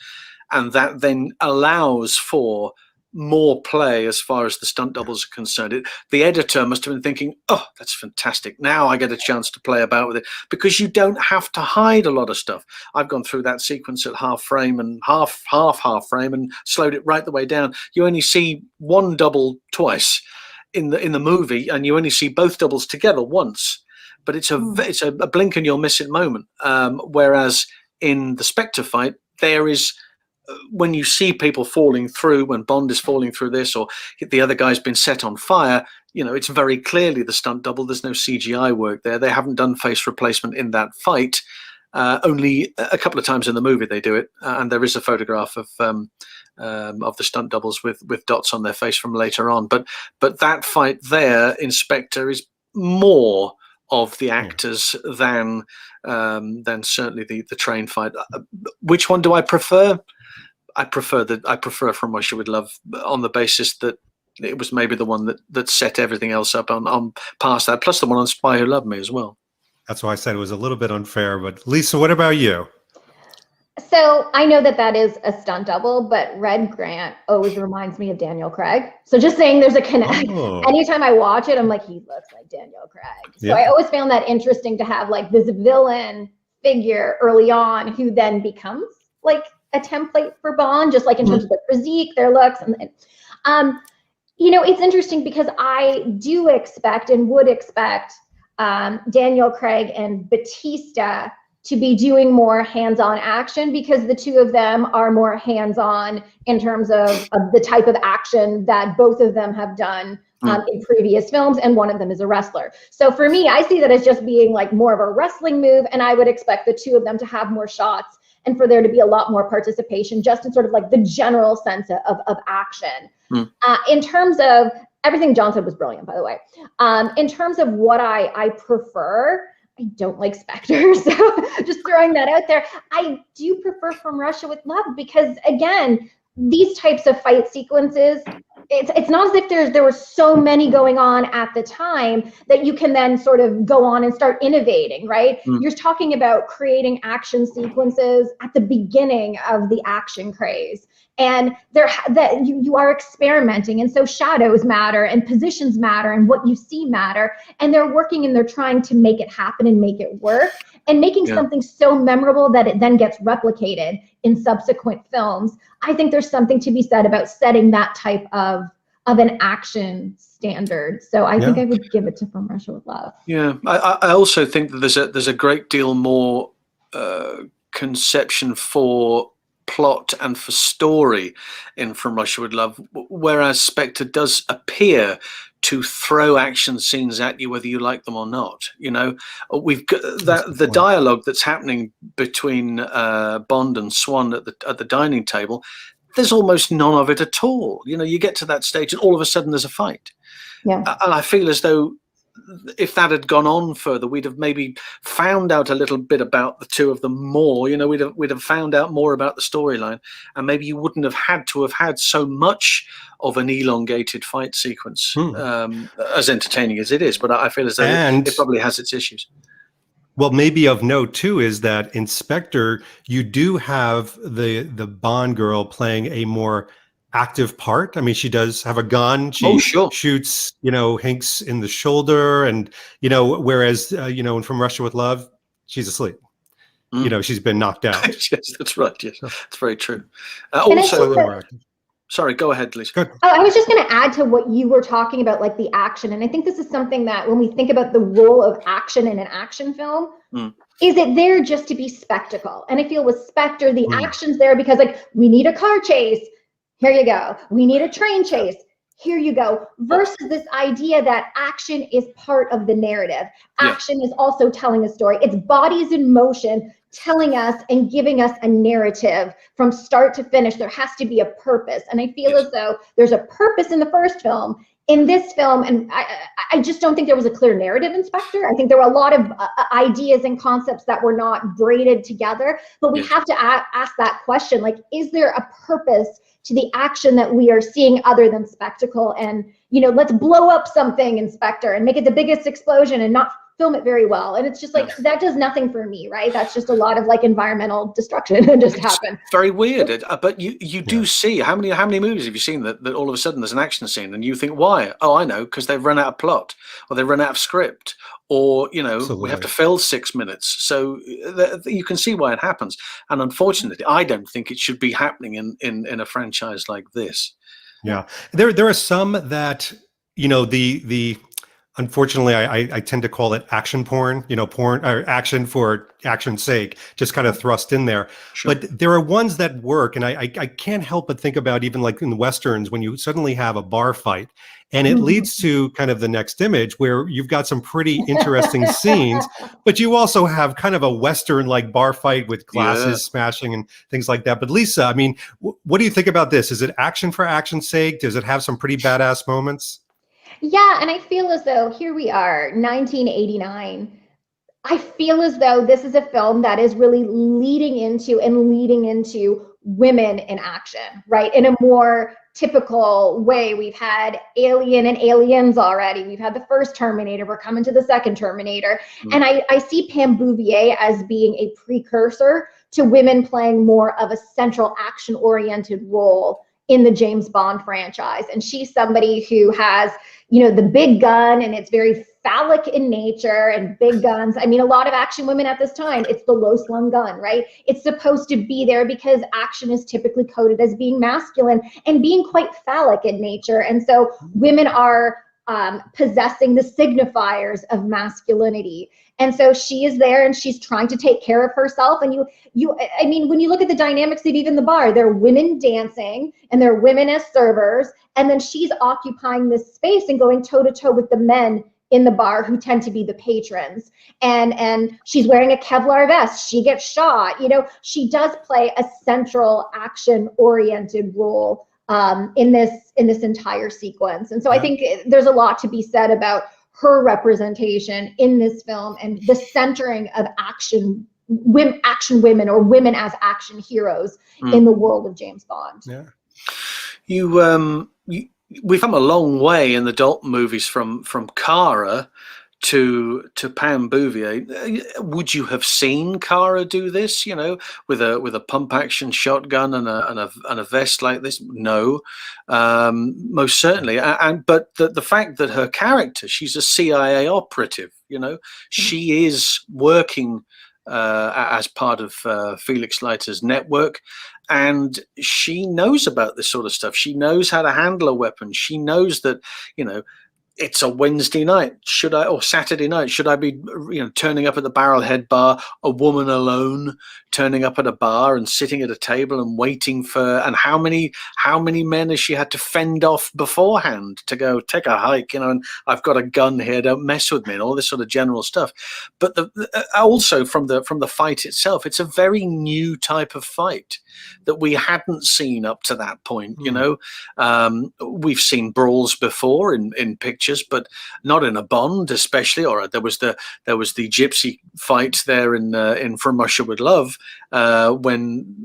and that then allows for more play as far as the stunt doubles are concerned. The editor must have been thinking, oh, that's fantastic. Now I get a chance to play about with it, because you don't have to hide a lot of stuff. I've gone through that sequence at half frame and half frame and slowed it right the way down. You only see one double twice in the movie, and you only see both doubles together once. But it's a blink and you'll miss it moment. Whereas in the Spectre fight, there is, when you see people falling through, when Bond is falling through this, or the other guy's been set on fire, it's very clearly the stunt double. There's no CGI work there. They haven't done face replacement in that fight. Only a couple of times in the movie they do it, and there is a photograph of the stunt doubles with dots on their face from later on. But that fight there in Spectre is more of the actors than certainly the train fight. Which one do I prefer? I prefer From Russia with Love, on the basis that it was maybe the one that set everything else up on past that, plus the one on Spy Who Loved Me as well. That's why I said it was a little bit unfair. But Lisa, what about you? So I know that is a stunt double, but Red Grant always reminds me of Daniel Craig. So just saying there's a connect. Oh. Anytime I watch it, I'm like, he looks like Daniel Craig. So I always found that interesting to have like this villain figure early on who then becomes like a template for Bond, just like in terms of their physique, their looks. And it's interesting because I do expect and would expect Daniel Craig and Batista to be doing more hands-on action, because the two of them are more hands-on in terms of the type of action that both of them have done in previous films, and one of them is a wrestler. So for me, I see that as just being like more of a wrestling move, and I would expect the two of them to have more shots and for there to be a lot more participation just in sort of like the general sense of action. In terms of everything John said was brilliant, by the way. In terms of what I prefer, I don't like Spectre, so just throwing that out there. I do prefer From Russia with Love because, again, these types of fight sequences, it's not as if there were so many going on at the time that you can then sort of go on and start innovating, right? You're talking about creating action sequences at the beginning of the action craze. And you are experimenting, and so shadows matter and positions matter and what you see matter, and they're working and they're trying to make it happen and make it work and making something so memorable that it then gets replicated in subsequent films. I think there's something to be said about setting that type of an action standard. So I think I would give it to From Russia with Love. Yeah, I also think that there's a great deal more conception for plot and for story in From Russia with Love, whereas Spectre does appear to throw action scenes at you whether you like them or not. We've got the dialogue that's happening between Bond and Swan at the dining table. There's almost none of it at all. You get to that stage and all of a sudden there's a fight. And I feel as though if that had gone on further, we'd have maybe found out a little bit about the two of them more. We'd have found out more about the storyline, and maybe you wouldn't have had to have had so much of an elongated fight sequence, as entertaining as it is. But I feel as though it probably has its issues. Well, maybe of note too is that in Spectre, you do have the Bond girl playing a more active part. I mean, she does have a gun. She shoots, Hinks in the shoulder, and whereas in From Russia with Love, she's asleep. She's been knocked out. Yes, that's right. Yes, that's very true. Sorry, go ahead, Lisa. Oh, I was just going to add to what you were talking about, like the action. And I think this is something that when we think about the role of action in an action film, is it there just to be spectacle? And I feel with Spectre, the action's there because we need a car chase. Here you go. We need a train chase. Here you go. Versus this idea that action is part of the narrative. Action is also telling a story. It's bodies in motion telling us and giving us a narrative from start to finish. There has to be a purpose. And I feel as though there's a purpose in the first film. In this film, and I just don't think there was a clear narrative in Spectre. I think there were a lot of ideas and concepts that were not braided together. But we have to ask that question, is there a purpose to the action that we are seeing other than spectacle? And, let's blow up something in Spectre and make it the biggest explosion and not film it very well. And it's just that does nothing for me, right? That's just a lot of environmental destruction that just happened. Very weird. But you do see how many movies have you seen that all of a sudden there's an action scene and you think, why? Oh, I know, because they've run out of plot, or they've run out of script, or we have to fill 6 minutes. So you can see why it happens. And unfortunately, I don't think it should be happening in a franchise like this. Yeah, there are some that the Unfortunately, I tend to call it action porn, porn or action for action's sake, just kind of thrust in there. Sure. But there are ones that work. And I can't help but think about even like in the Westerns, when you suddenly have a bar fight and it leads to kind of the next image where you've got some pretty interesting scenes, but you also have kind of a Western like bar fight with glasses smashing and things like that. But Lisa, I mean, what do you think about this? Is it action for action's sake? Does it have some pretty badass moments? Yeah, and I feel as though here we are, 1989. I feel as though this is a film that is really leading into women in action, right? In a more typical way. We've had Alien and Aliens already. We've had the first Terminator. We're coming to the second Terminator. And I see Pam Bouvier as being a precursor to women playing more of a central action-oriented role in the James Bond franchise. And she's somebody who has, the big gun, and it's very phallic in nature, and big guns. I mean, a lot of action women at this time, it's the low slung gun, right? It's supposed to be there because action is typically coded as being masculine and being quite phallic in nature. And so women are possessing the signifiers of masculinity. And so she is there and she's trying to take care of herself. And I mean, when you look at the dynamics of even the bar, there are women dancing and there are women as servers. And then she's occupying this space and going toe to toe with the men in the bar who tend to be the patrons. And she's wearing a Kevlar vest. She gets shot. She does play a central action oriented role in this entire sequence. And so I think there's a lot to be said about her representation in this film and the centering of action women or women as action heroes in the world of James Bond. Yeah. We've come a long way in the Dalton movies from Cara to Pam Bouvier. Would you have seen Cara do this, with a pump action shotgun and a vest like this? No, most certainly. But the fact that her character, she's a CIA operative, she is working as part of Felix Leiter's network. And she knows about this sort of stuff. She knows how to handle a weapon. She knows that, it's a Wednesday night, or Saturday night, should I be, turning up at the Barrelhead Bar, a woman alone, turning up at a bar and sitting at a table and waiting for, and how many men has she had to fend off beforehand to go take a hike, and I've got a gun here, don't mess with me, and all this sort of general stuff. But also from the fight itself, it's a very new type of fight that we hadn't seen up to that point. We've seen brawls before in pictures, but not in a Bond, especially. Or there was the gypsy fight there in From Russia with Love, when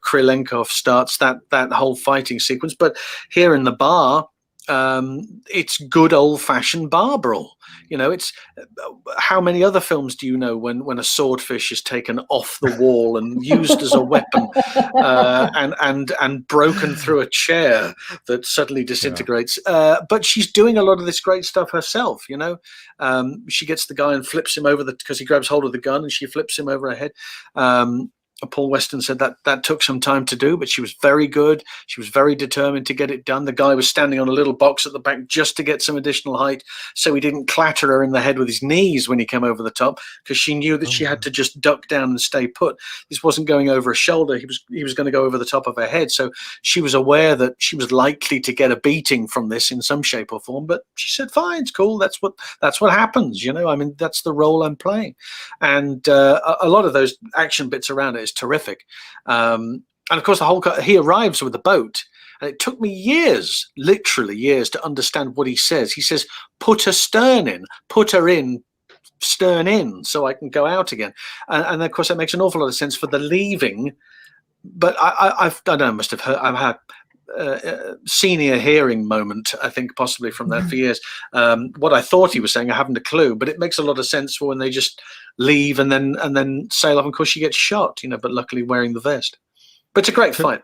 Krylenkov starts that whole fighting sequence. But here in the bar, it's good old-fashioned bar brawl. It's how many other films do you know when a swordfish is taken off the wall and used as a weapon, and broken through a chair that suddenly disintegrates? But she's doing a lot of this great stuff herself. She gets the guy and flips him over because he grabs hold of the gun and she flips him over her head. Paul Weston said that took some time to do, but she was very good. She was very determined to get it done. The guy was standing on a little box at the back just to get some additional height, so he didn't clatter her in the head with his knees when he came over the top, because she knew that she had to just duck down and stay put. This wasn't going over her shoulder. He was going to go over the top of her head. So she was aware that she was likely to get a beating from this in some shape or form, but she said, fine, it's cool. That's what happens. I mean, that's the role I'm playing. And a lot of those action bits around it is terrific. And of course, he arrives with a boat, and it took me years, literally years, to understand what he says. He says, put her stern in, put her in, stern in, so I can go out again. And of course, that makes an awful lot of sense for the leaving. But I don't know, must have heard, I've had senior hearing moment, I think, possibly from that for years. What I thought he was saying, I haven't a clue, but it makes a lot of sense for when they just leave and then sail off. Of course, she gets shot, but luckily wearing the vest. But it's a great fight.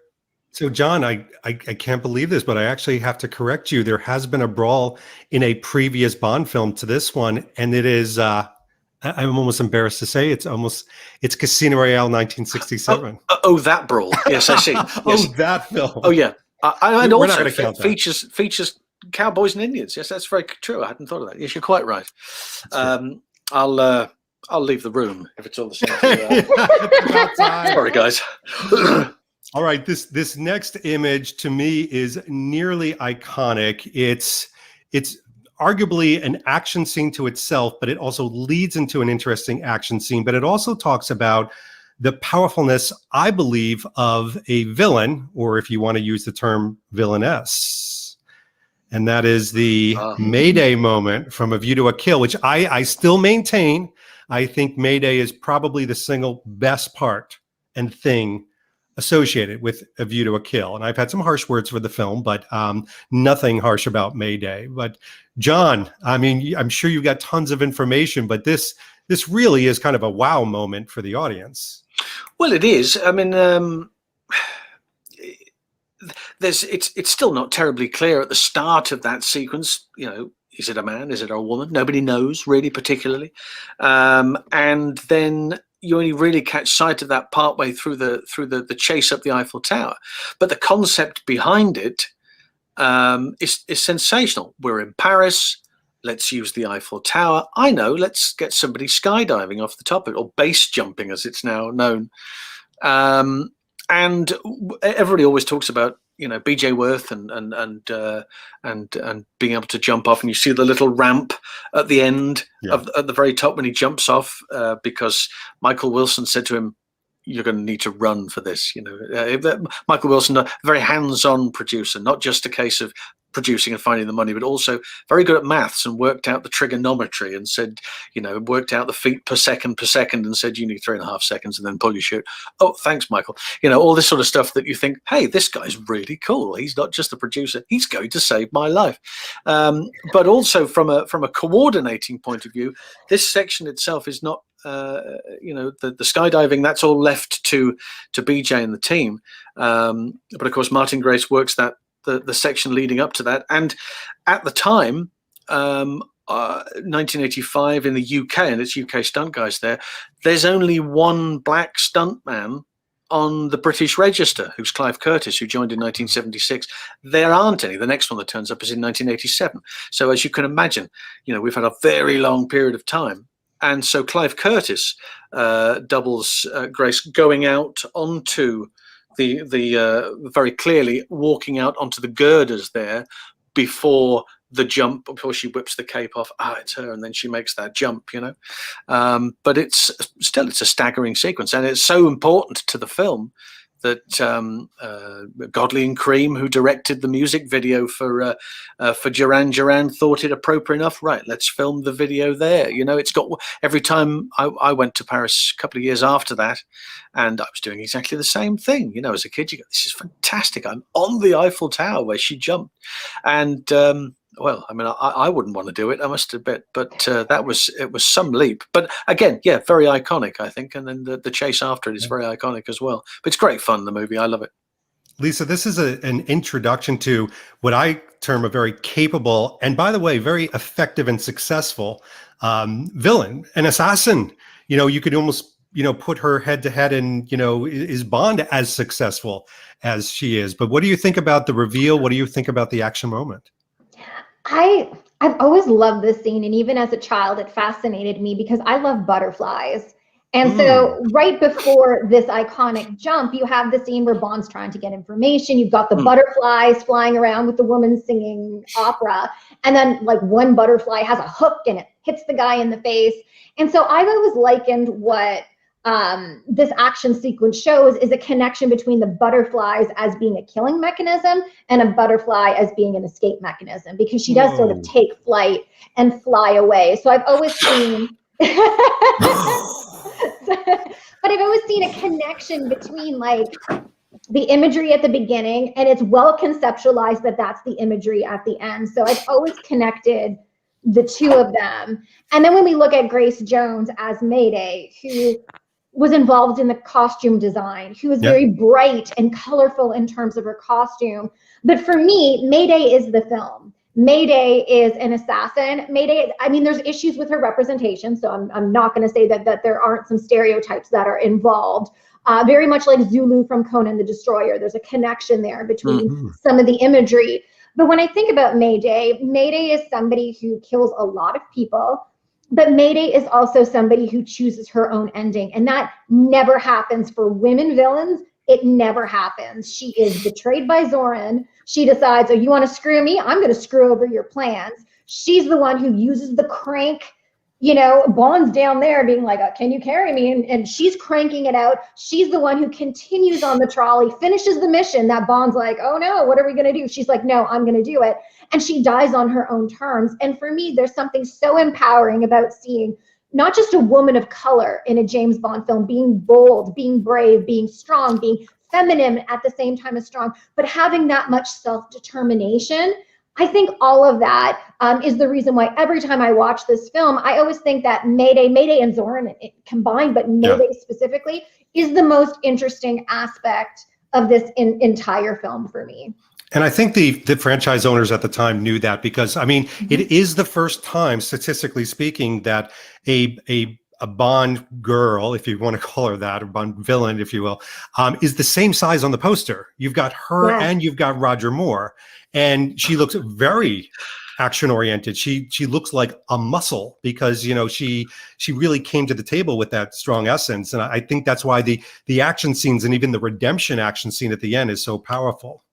So, John, I can't believe this, but I actually have to correct you. There has been a brawl in a previous Bond film to this one, and it is, I'm almost embarrassed to say, it's Casino Royale 1967. Oh, that brawl. Yes, I see. Yes. Oh, that film. Oh, yeah. And We're also not count features cowboys and Indians. Yes, that's very true. I hadn't thought of that. Yes, you're quite right. I'll leave the room if it's all the same to you. Sorry, guys. All right, this next image to me is nearly iconic. It's arguably an action scene to itself, but it also leads into an interesting action scene. But it also talks about the powerfulness, I believe, of a villain, or if you want to use the term villainess. And that is the Mayday moment from A View to a Kill, which I still maintain. I think Mayday is probably the single best part and thing associated with A View to a Kill. And I've had some harsh words for the film, but nothing harsh about Mayday. But John, I mean, I'm sure you've got tons of information, but this really is kind of a wow moment for the audience. Well, it is. I mean, it's still not terribly clear at the start of that sequence. You know, is it a man? Is it a woman? Nobody knows really particularly. And then you only really catch sight of that partway through the chase up the Eiffel Tower. But the concept behind it is sensational. We're in Paris. Let's use the Eiffel Tower. I know. Let's get somebody skydiving off the top of it, or base jumping, as it's now known. And everybody always talks about, you know, B.J. Worth and being able to jump off, and you see the little ramp at the end at the very top when he jumps off, because Michael Wilson said to him, "You're going to need to run for this." You know, Michael Wilson, a very hands-on producer, not just a case of producing and finding the money, but also very good at maths and worked out the trigonometry and said, you know, worked out the feet per second and said, you need 3.5 seconds and then pull your chute. Oh, thanks, Michael. You know, all this sort of stuff that you think, hey, this guy's really cool. He's not just a producer. He's going to save my life. But also from a coordinating point of view, this section itself is not, you know, the skydiving, that's all left to BJ and the team. But of course, Martin Grace works the section leading up to that. And at the time, 1985 in the UK, and it's UK stunt guys there's only one black stuntman on the British register, who's Clive Curtis, who joined in 1976. There aren't any. The next one that turns up is in 1987. So as you can imagine, you know, we've had a very long period of time. And so Clive Curtis doubles Grace going out onto the very clearly walking out onto the girders there before the jump, before she whips the cape off. It's her, and then she makes that jump, you know. But it's a staggering sequence, and it's so important to the film that Godley and Cream, who directed the music video for Duran Duran, thought it appropriate enough. Right, let's film the video there. You know, it's got, every time I went to Paris a couple of years after that, and I was doing exactly the same thing. You know, as a kid, you go, this is fantastic. I'm on the Eiffel Tower where she jumped. And well, I mean, I wouldn't want to do it, I must admit, but it was some leap. But again, yeah, very iconic, I think. And then the chase after it is very iconic as well. But it's great fun, the movie. I love it. Lisa, this is an introduction to what I term a very capable, and by the way, very effective and successful villain, an assassin. You know, you could almost, you know, put her head to head, and, you know, is Bond as successful as she is? But what do you think about the reveal? What do you think about the action moment? I've always loved this scene, and even as a child, it fascinated me because I love butterflies. And so right before this iconic jump, you have the scene where Bond's trying to get information. You've got the butterflies flying around with the woman singing opera. And then like one butterfly has a hook and it hits the guy in the face. And so I've always likened what this action sequence shows is a connection between the butterflies as being a killing mechanism and a butterfly as being an escape mechanism, because she does sort of take flight and fly away. So I've always seen but I've always seen a connection between like the imagery at the beginning, and it's well conceptualized that that's the imagery at the end. So I've always connected the two of them. And then when we look at Grace Jones as Mayday, who was involved in the costume design, who was very bright and colorful in terms of her costume. But for me, Mayday is the film. Mayday is an assassin. Mayday, I mean, there's issues with her representation, so I'm not going to say that there aren't some stereotypes that are involved. Very much like Zulu from Conan the Destroyer. There's a connection there between some of the imagery. But when I think about Mayday, Mayday is somebody who kills a lot of people, but Mayday is also somebody who chooses her own ending. And that never happens for women villains. It never happens. She is betrayed by Zorin. She decides, oh, you want to screw me? I'm going to screw over your plans. She's the one who uses the crank. You know, Bond's down there being like, can you carry me? And she's cranking it out. She's the one who continues on the trolley, finishes the mission that Bond's like, oh no, what are we going to do? She's like, no, I'm going to do it. And she dies on her own terms. And for me, there's something so empowering about seeing not just a woman of color in a James Bond film being bold, being brave, being strong, being feminine at the same time as strong, but having that much self-determination. I think all of that is the reason why every time I watch this film, I always think that Mayday and Zorin combined, but Mayday specifically, is the most interesting aspect of this entire film for me. And I think the franchise owners at the time knew that, because, I mean, it is the first time, statistically speaking, that a Bond girl, if you want to call her that, or Bond villain, if you will, is the same size on the poster. You've got her and you've got Roger Moore. And she looks very action oriented. She looks like a muscle, because, you know, she really came to the table with that strong essence. And I think that's why the action scenes and even the redemption action scene at the end is so powerful.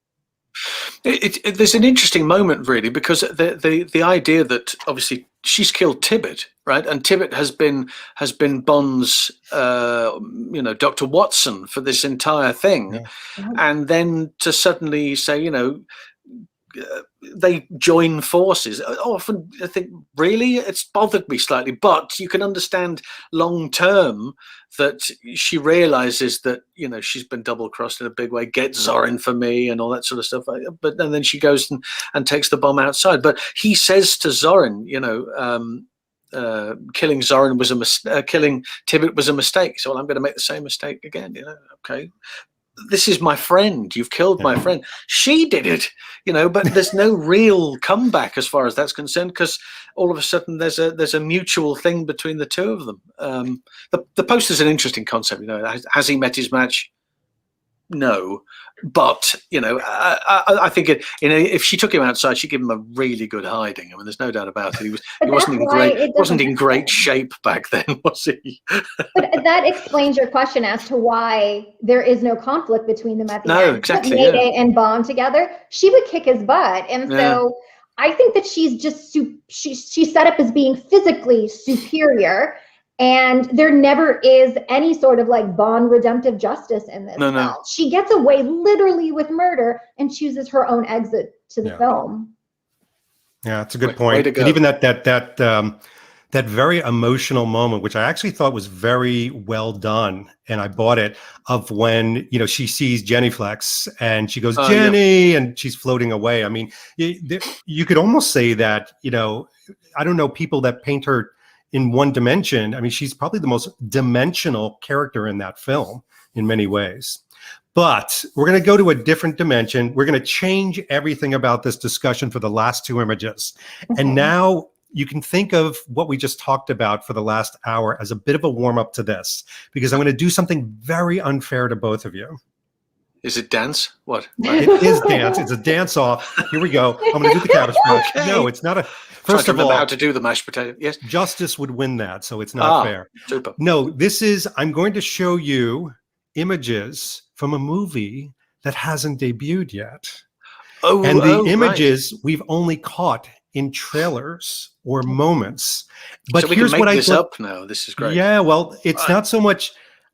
There's an interesting moment, really, because the idea that obviously she's killed Tibbet, right, and Tibbet has been Bond's Dr. Watson for this entire thing, and then to suddenly say, you know, they join forces. Often I think, really, it's bothered me slightly, but you can understand long term that she realizes that, you know, she's been double crossed in a big way. Get Zorin for me and all that sort of stuff. And then she goes and takes the bomb outside. But he says to Zorin, you know, killing Zorin was killing Tibbet was a mistake. So, well, I'm going to make the same mistake again. You know, okay. This is my friend. You've killed my friend. She did it, you know, but there's no real comeback as far as that's concerned, because all of a sudden there's a mutual thing between the two of them. The poster's an interesting concept, you know. Has he met his match? No, but, you know, I think if she took him outside, she'd give him a really good hiding. I mean, there's no doubt about it. He wasn't in great shape back then, was he? But that explains your question as to why there is no conflict between them at the end. Exactly. Mayday and Bond together, she would kick his butt, and so I think that she's just she's set up as being physically superior. And there never is any sort of like Bond redemptive justice in this film. She gets away literally with murder and chooses her own exit to the film. Yeah, it's a good point. And even that very emotional moment, which I actually thought was very well done, and I bought it, of when, you know, she sees Jenny Flex and she goes, Jenny, and she's floating away. I mean, you could almost say that, you know, I don't know, people that paint her in one dimension. I mean, she's probably the most dimensional character in that film in many ways. But we're going to go to a different dimension. We're going to change everything about this discussion for the last two images. And now you can think of what we just talked about for the last hour as a bit of a warm up to this, because I'm going to do something very unfair to both of you. Is it dance? What? It is dance. It's a dance off. Here we go. I'm going to do the cabbage patch. No, it's not a. First of all, how to do the mashed potato. Yes. Justice would win that, so it's not fair. Super. No, I'm going to show you images from a movie that hasn't debuted yet. And the images we've only caught in trailers or moments. But so we here's can make what this up now. This is great. Yeah, well, it's not so much.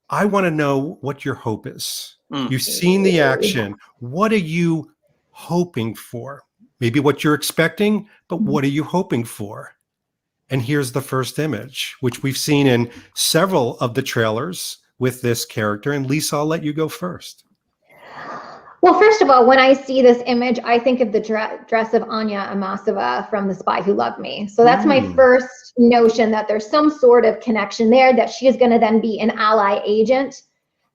I want to know what your hope is. You've seen the action. What are you hoping for? Maybe what you're expecting, but what are you hoping for? And here's the first image, which we've seen in several of the trailers with this character. And Lisa, I'll let you go first. Well, first of all, when I see this image, I think of the dress of Anya Amasova from The Spy Who Loved Me. So that's my first notion, that there's some sort of connection there, that she is going to then be an ally agent.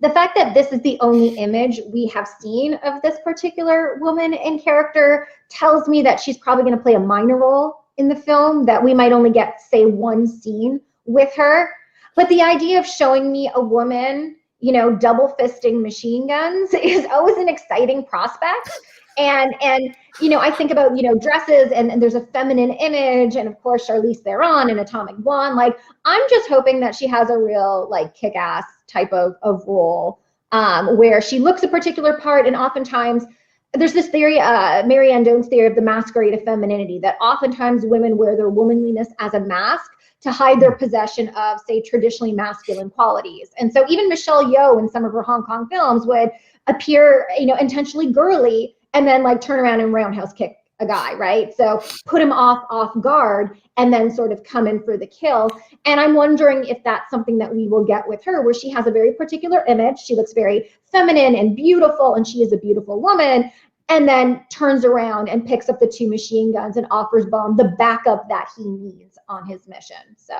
The fact that this is the only image we have seen of this particular woman in character tells me that she's probably going to play a minor role in the film, that we might only get, say, one scene with her. But the idea of showing me a woman, you know, double fisting machine guns is always an exciting prospect. And you know, I think about, you know, dresses, and there's a feminine image, and of course Charlize Theron in Atomic Blonde. Like, I'm just hoping that she has a real like kick-ass type of role, where she looks a particular part. And oftentimes there's this theory, Marianne Doan's theory of the masquerade of femininity, that oftentimes women wear their womanliness as a mask to hide their possession of, say, traditionally masculine qualities. And so even Michelle Yeoh in some of her Hong Kong films would appear, you know, intentionally girly, and then like turn around and roundhouse kick a guy, right? So put him off guard, and then sort of come in for the kill. And I'm wondering if that's something that we will get with her, where she has a very particular image. She looks very feminine and beautiful, and she is a beautiful woman, and then turns around and picks up the 2 machine guns and offers Bond the backup that he needs on his mission. So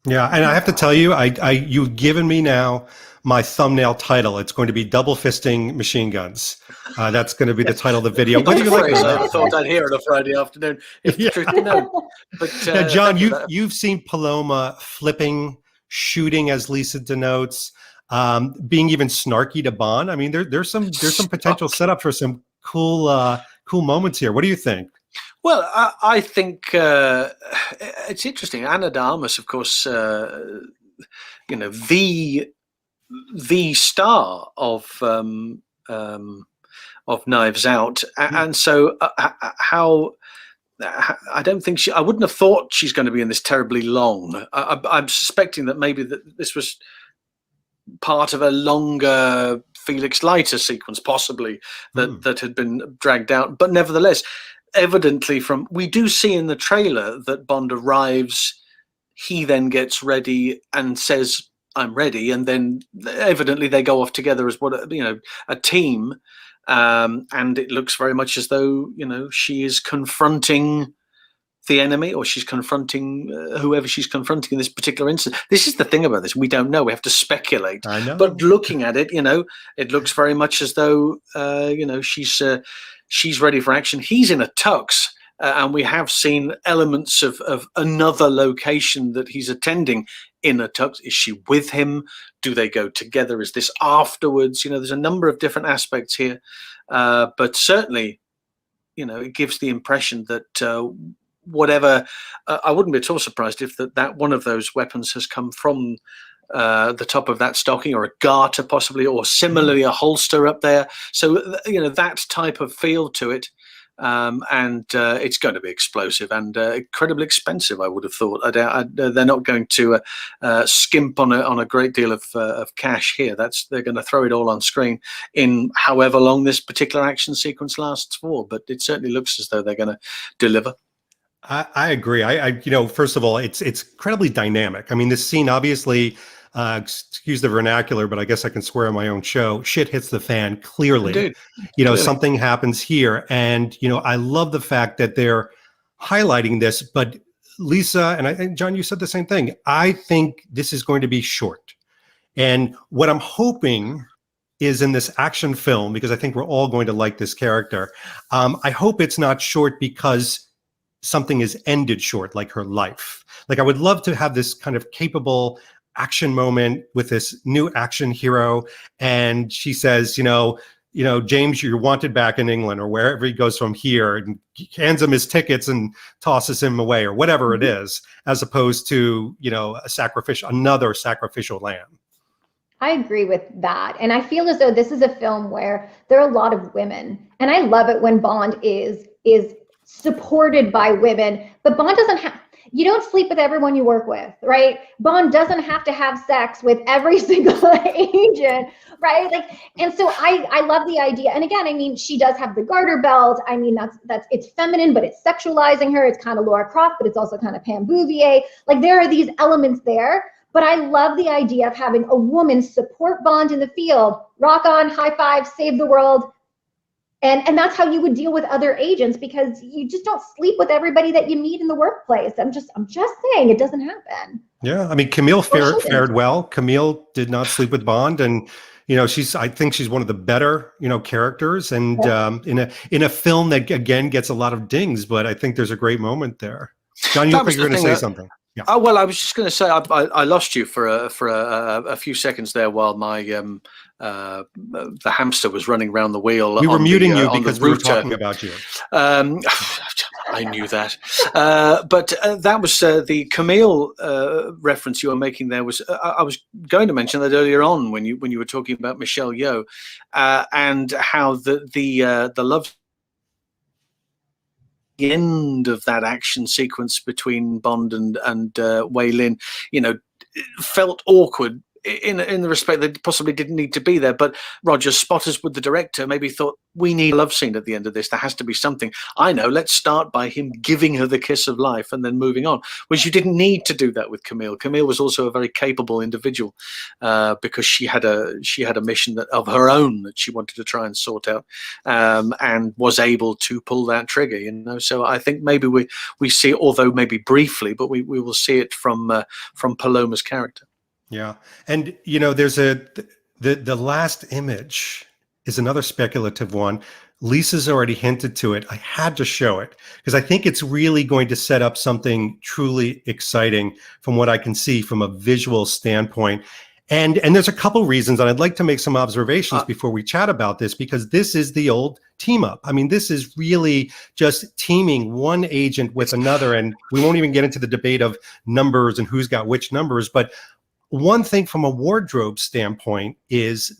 yeah, and I have to tell you, you've given me now my thumbnail title. It's going to be Double Fisting Machine Guns. That's going to be the title of the video. What do you like? I thought I'd hear it on a Friday afternoon. If the truth be known. But now, John, you've seen Paloma flipping, shooting, as Lisa denotes, being even snarky to Bond. I mean, there's some potential setup for some cool moments here. What do you think? Well, I think it's interesting. Anna de Armas, of course, you know, the star of Knives Out, and so how I don't think I wouldn't have thought she's going to be in this terribly long. I'm suspecting that maybe this was part of a longer Felix Leiter sequence, possibly that had been dragged out, but nevertheless. Evidently, we do see in the trailer that Bond arrives, he then gets ready and says, "I'm ready," and then evidently they go off together as a team, and it looks very much as though, you know, she is confronting the enemy, or she's confronting whoever she's confronting in this particular instance. This is the thing about this. We don't know. We have to speculate. I know. But looking at it, you know, it looks very much as though, you know, she's ready for action. He's in a tux, and we have seen elements of another location that he's attending in a tux. Is she with him? Do they go together? Is this afterwards? You know, there's a number of different aspects here. But certainly, you know, it gives the impression that whatever, I wouldn't be at all surprised if that one of those weapons has come from the top of that stocking, or a garter possibly, or similarly a holster up there. So, you know, that type of feel to it. And it's going to be explosive and incredibly expensive, I would have thought. They're not going to skimp on a great deal of cash here. They're going to throw it all on screen in however long this particular action sequence lasts for. But it certainly looks as though they're going to deliver. I agree. You know, first of all, it's incredibly dynamic. I mean, this scene, obviously, excuse the vernacular, but I guess I can swear on my own show. Shit hits the fan clearly. Indeed. You know, Clearly. Something happens here, and you know, I love the fact that they're highlighting this. But Lisa and I think John, you said the same thing. I think this is going to be short, and what I'm hoping is in this action film, because I think we're all going to like this character. I hope it's not short because something is ended short, like her life. Like, I would love to have this kind of capable action moment with this new action hero, and she says, you know, James, you're wanted back in England, or wherever he goes from here, and hands him his tickets and tosses him away, or whatever it is, as opposed to, you know, another sacrificial lamb. I agree with that. And I feel as though this is a film where there are a lot of women, and I love it when Bond is supported by women, but Bond doesn't have, you don't sleep with everyone you work with, right? Bond doesn't have to have sex with every single agent, right? Like, and so I love the idea. And again, I mean, she does have the garter belt. I mean, that's it's feminine, but it's sexualizing her. It's kind of Laura Croft, but it's also kind of Pam Bouvier. Like, there are these elements there, but I love the idea of having a woman support Bond in the field, rock on, high five, save the world. And that's how you would deal with other agents, because you just don't sleep with everybody that you meet in the workplace. I'm just saying it doesn't happen. Yeah, I mean, Camille fared well. Camille did not sleep with Bond, and you know, I think she's one of the better, you know, characters, and in a film that again gets a lot of dings, but I think there's a great moment there. John, you think you're going to say something? Yeah. Oh, well, I was just going to say I lost you for a few seconds there while my the hamster was running around the wheel. We were muting you on because the we were router. talking about you. I knew that, but that was the Camille reference you were making. There was I was going to mention that earlier on when you were talking about Michelle Yeoh and how the love. The end of that action sequence between Bond and Wei Lin, felt awkward in the respect that it possibly didn't need to be there. But Roger Spotters, with the director, maybe thought, we need a love scene at the end of this. There has to be something. I know, let's start by him giving her the kiss of life and then moving on, which you didn't need to do that with Camille. Camille was also a very capable individual because she had a mission of her own that she wanted to try and sort out and was able to pull that trigger, So I think maybe we see it, although maybe briefly, but we will see it from Paloma's character. Yeah. And, there's the last image is another speculative one. Lisa's already hinted to it. I had to show it because I think it's really going to set up something truly exciting from what I can see from a visual standpoint. And there's a couple reasons, and I'd like to make some observations before we chat about this, because this is the old team up. I mean, this is really just teaming one agent with another, and we won't even get into the debate of numbers and who's got which numbers, but one thing from a wardrobe standpoint is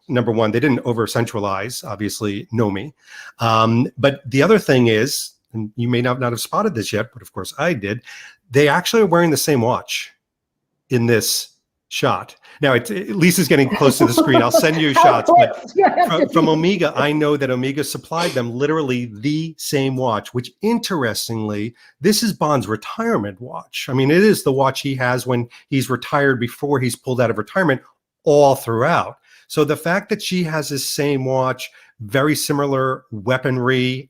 number one, they didn't over-centralize, obviously, Nomi. But the other thing is, and you may not have spotted this yet, but of course I did, they actually are wearing the same watch in this shot. Now, Lisa's getting close to the screen. I'll send you shots. But from Omega, I know that Omega supplied them literally the same watch, which interestingly, this is Bond's retirement watch. I mean, it is the watch he has when he's retired before he's pulled out of retirement all throughout. So the fact that she has this same watch, very similar weaponry,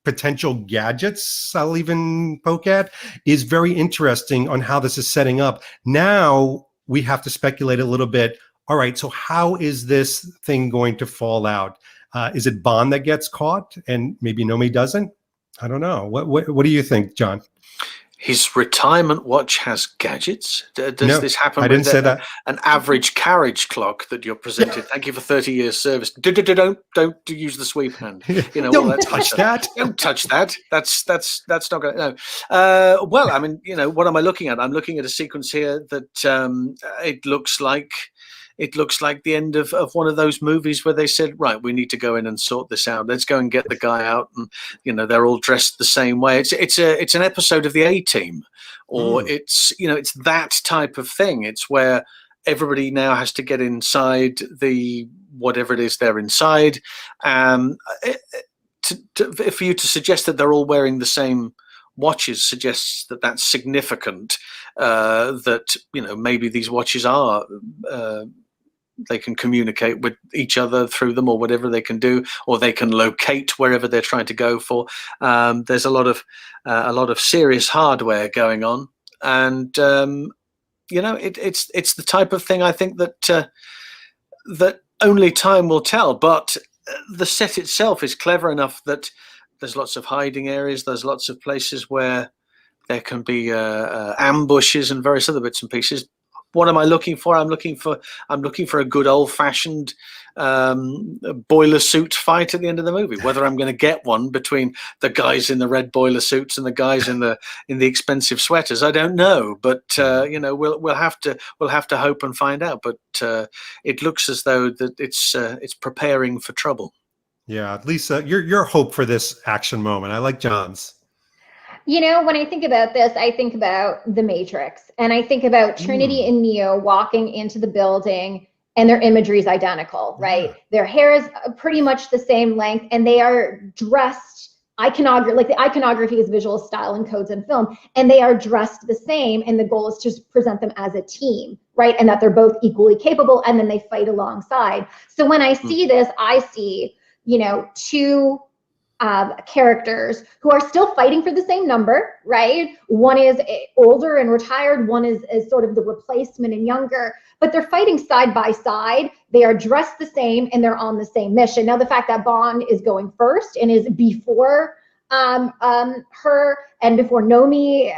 potential gadgets, I'll even poke at, is very interesting on how this is setting up. Now, we have to speculate a little bit. All right, so how is this thing going to fall out? Is it Bond that gets caught and maybe Nomi doesn't? I don't know. What do you think, John? His retirement watch has gadgets. Does this happen? I didn't say that. An average carriage clock that you're presented. Thank you for 30 years service. Don't use the sweep hand. Don't touch that. Don't touch that. That's not going to. No. Well, I mean, what am I looking at? I'm looking at a sequence here that it looks like the end of one of those movies where they said, right, we need to go in and sort this out. Let's go and get the guy out, and they're all dressed the same way. It's an episode of the A-Team, or it's that type of thing. It's where everybody now has to get inside the whatever it is they're inside. For you to suggest that they're all wearing the same watches suggests that that's significant. That maybe these watches are. They can communicate with each other through them, or whatever they can do, or they can locate wherever they're trying to go for. There's a lot of serious hardware going on, and it's the type of thing I think that that only time will tell. But the set itself is clever enough that there's lots of hiding areas. There's lots of places where there can be ambushes and various other bits and pieces. What am I looking for? I'm looking for a good old-fashioned boiler suit fight at the end of the movie. Whether I'm going to get one between the guys in the red boiler suits and the guys in the expensive sweaters, I don't know. But we'll have to hope and find out. But it looks as though that it's preparing for trouble. Yeah, Lisa, your hope for this action moment. I like John's. When I think about this, I think about The Matrix, and I think about Trinity and Neo walking into the building, and their imagery is identical, right? Their hair is pretty much the same length, and they are dressed the iconography is visual style and codes in film, and they are dressed the same, and the goal is to present them as a team, right? And that they're both equally capable, and then they fight alongside. So when I see this, I see, two characters who are still fighting for the same number, right? One is older and retired, one is sort of the replacement and younger, but they're fighting side by side. They are dressed the same and they're on the same mission. Now, the fact that Bond is going first and is before her and before Nomi,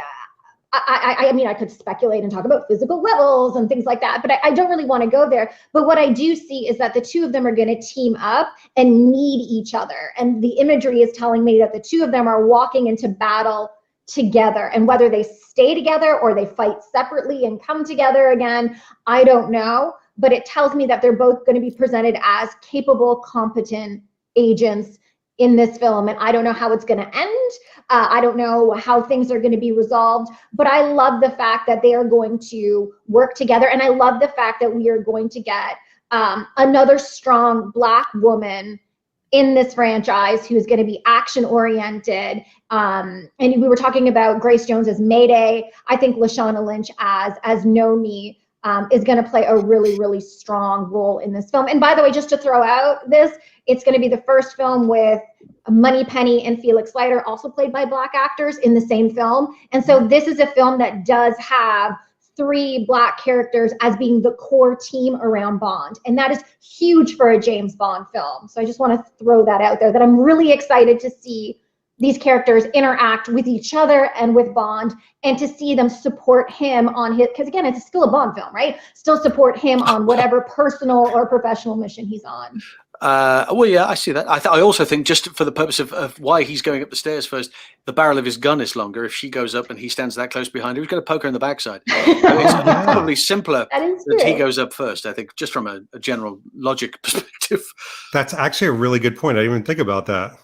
I mean, I could speculate and talk about physical levels and things like that, but I don't really want to go there. But what I do see is that the two of them are going to team up and need each other. And the imagery is telling me that the two of them are walking into battle together. And whether they stay together or they fight separately and come together again, I don't know. But it tells me that they're both going to be presented as capable, competent agents in this film. And I don't know how it's going to end. I don't know how things are going to be resolved, but I love the fact that they are going to work together. And I love the fact that we are going to get another strong Black woman in this franchise who's going to be action oriented. And we were talking about Grace Jones as Mayday. I think Lashana Lynch as Nomi is going to play a really, really strong role in this film. And by the way, just to throw out this, it's going to be the first film with Moneypenny and Felix Leiter, also played by Black actors, in the same film. And so this is a film that does have 3 Black characters as being the core team around Bond. And that is huge for a James Bond film. So I just want to throw that out there, that I'm really excited to see these characters interact with each other and with Bond, and to see them support him on his, because again, it's still a Bond film, right? Still support him on whatever personal or professional mission he's on. Well, yeah, I see that. I also think, just for the purpose of why he's going up the stairs first, the barrel of his gun is longer. If she goes up and he stands that close behind her, he's going to poke her in the backside. It's probably simpler that he goes up first, I think, just from a general logic perspective. That's actually a really good point. I didn't even think about that.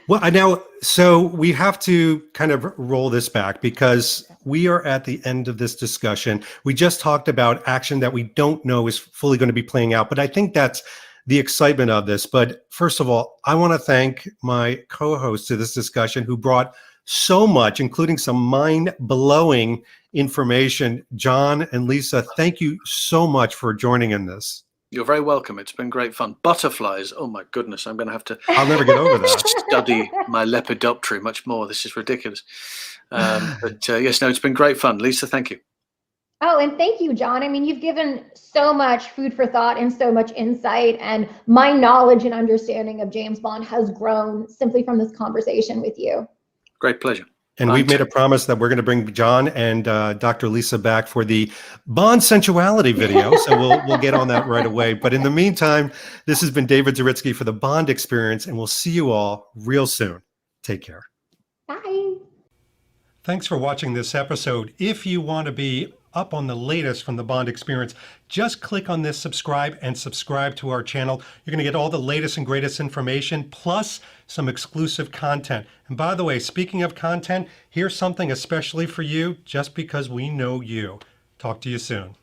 Well, now, so we have to kind of roll this back, because we are at the end of this discussion. We just talked about action that we don't know is fully going to be playing out, but I think that's the excitement of this. But first of all, I want to thank my co-hosts to this discussion who brought so much, including some mind-blowing information. John and Lisa, thank you so much for joining in this. You're very welcome. It's been great fun. Butterflies. Oh my goodness. I'm going to have to I'll never get over that. study my lepidoptery much more. This is ridiculous. But yes, no, it's been great fun. Lisa, thank you. Oh, and thank you, John. I mean, you've given so much food for thought and so much insight, and my knowledge and understanding of James Bond has grown simply from this conversation with you. Great pleasure. And we've made a promise that we're going to bring John and Dr. Lisa back for the Bond sensuality video. So we'll get on that right away. But in the meantime, this has been David Zaritsky for the Bond Experience, and we'll see you all real soon. Take care. Bye. Thanks for watching this episode. If you want to be up on the latest from the Bond Experience, just click on this subscribe and subscribe to our channel. You're going to get all the latest and greatest information, plus some exclusive content. And by the way, speaking of content, here's something especially for you, just because we know you. Talk to you soon.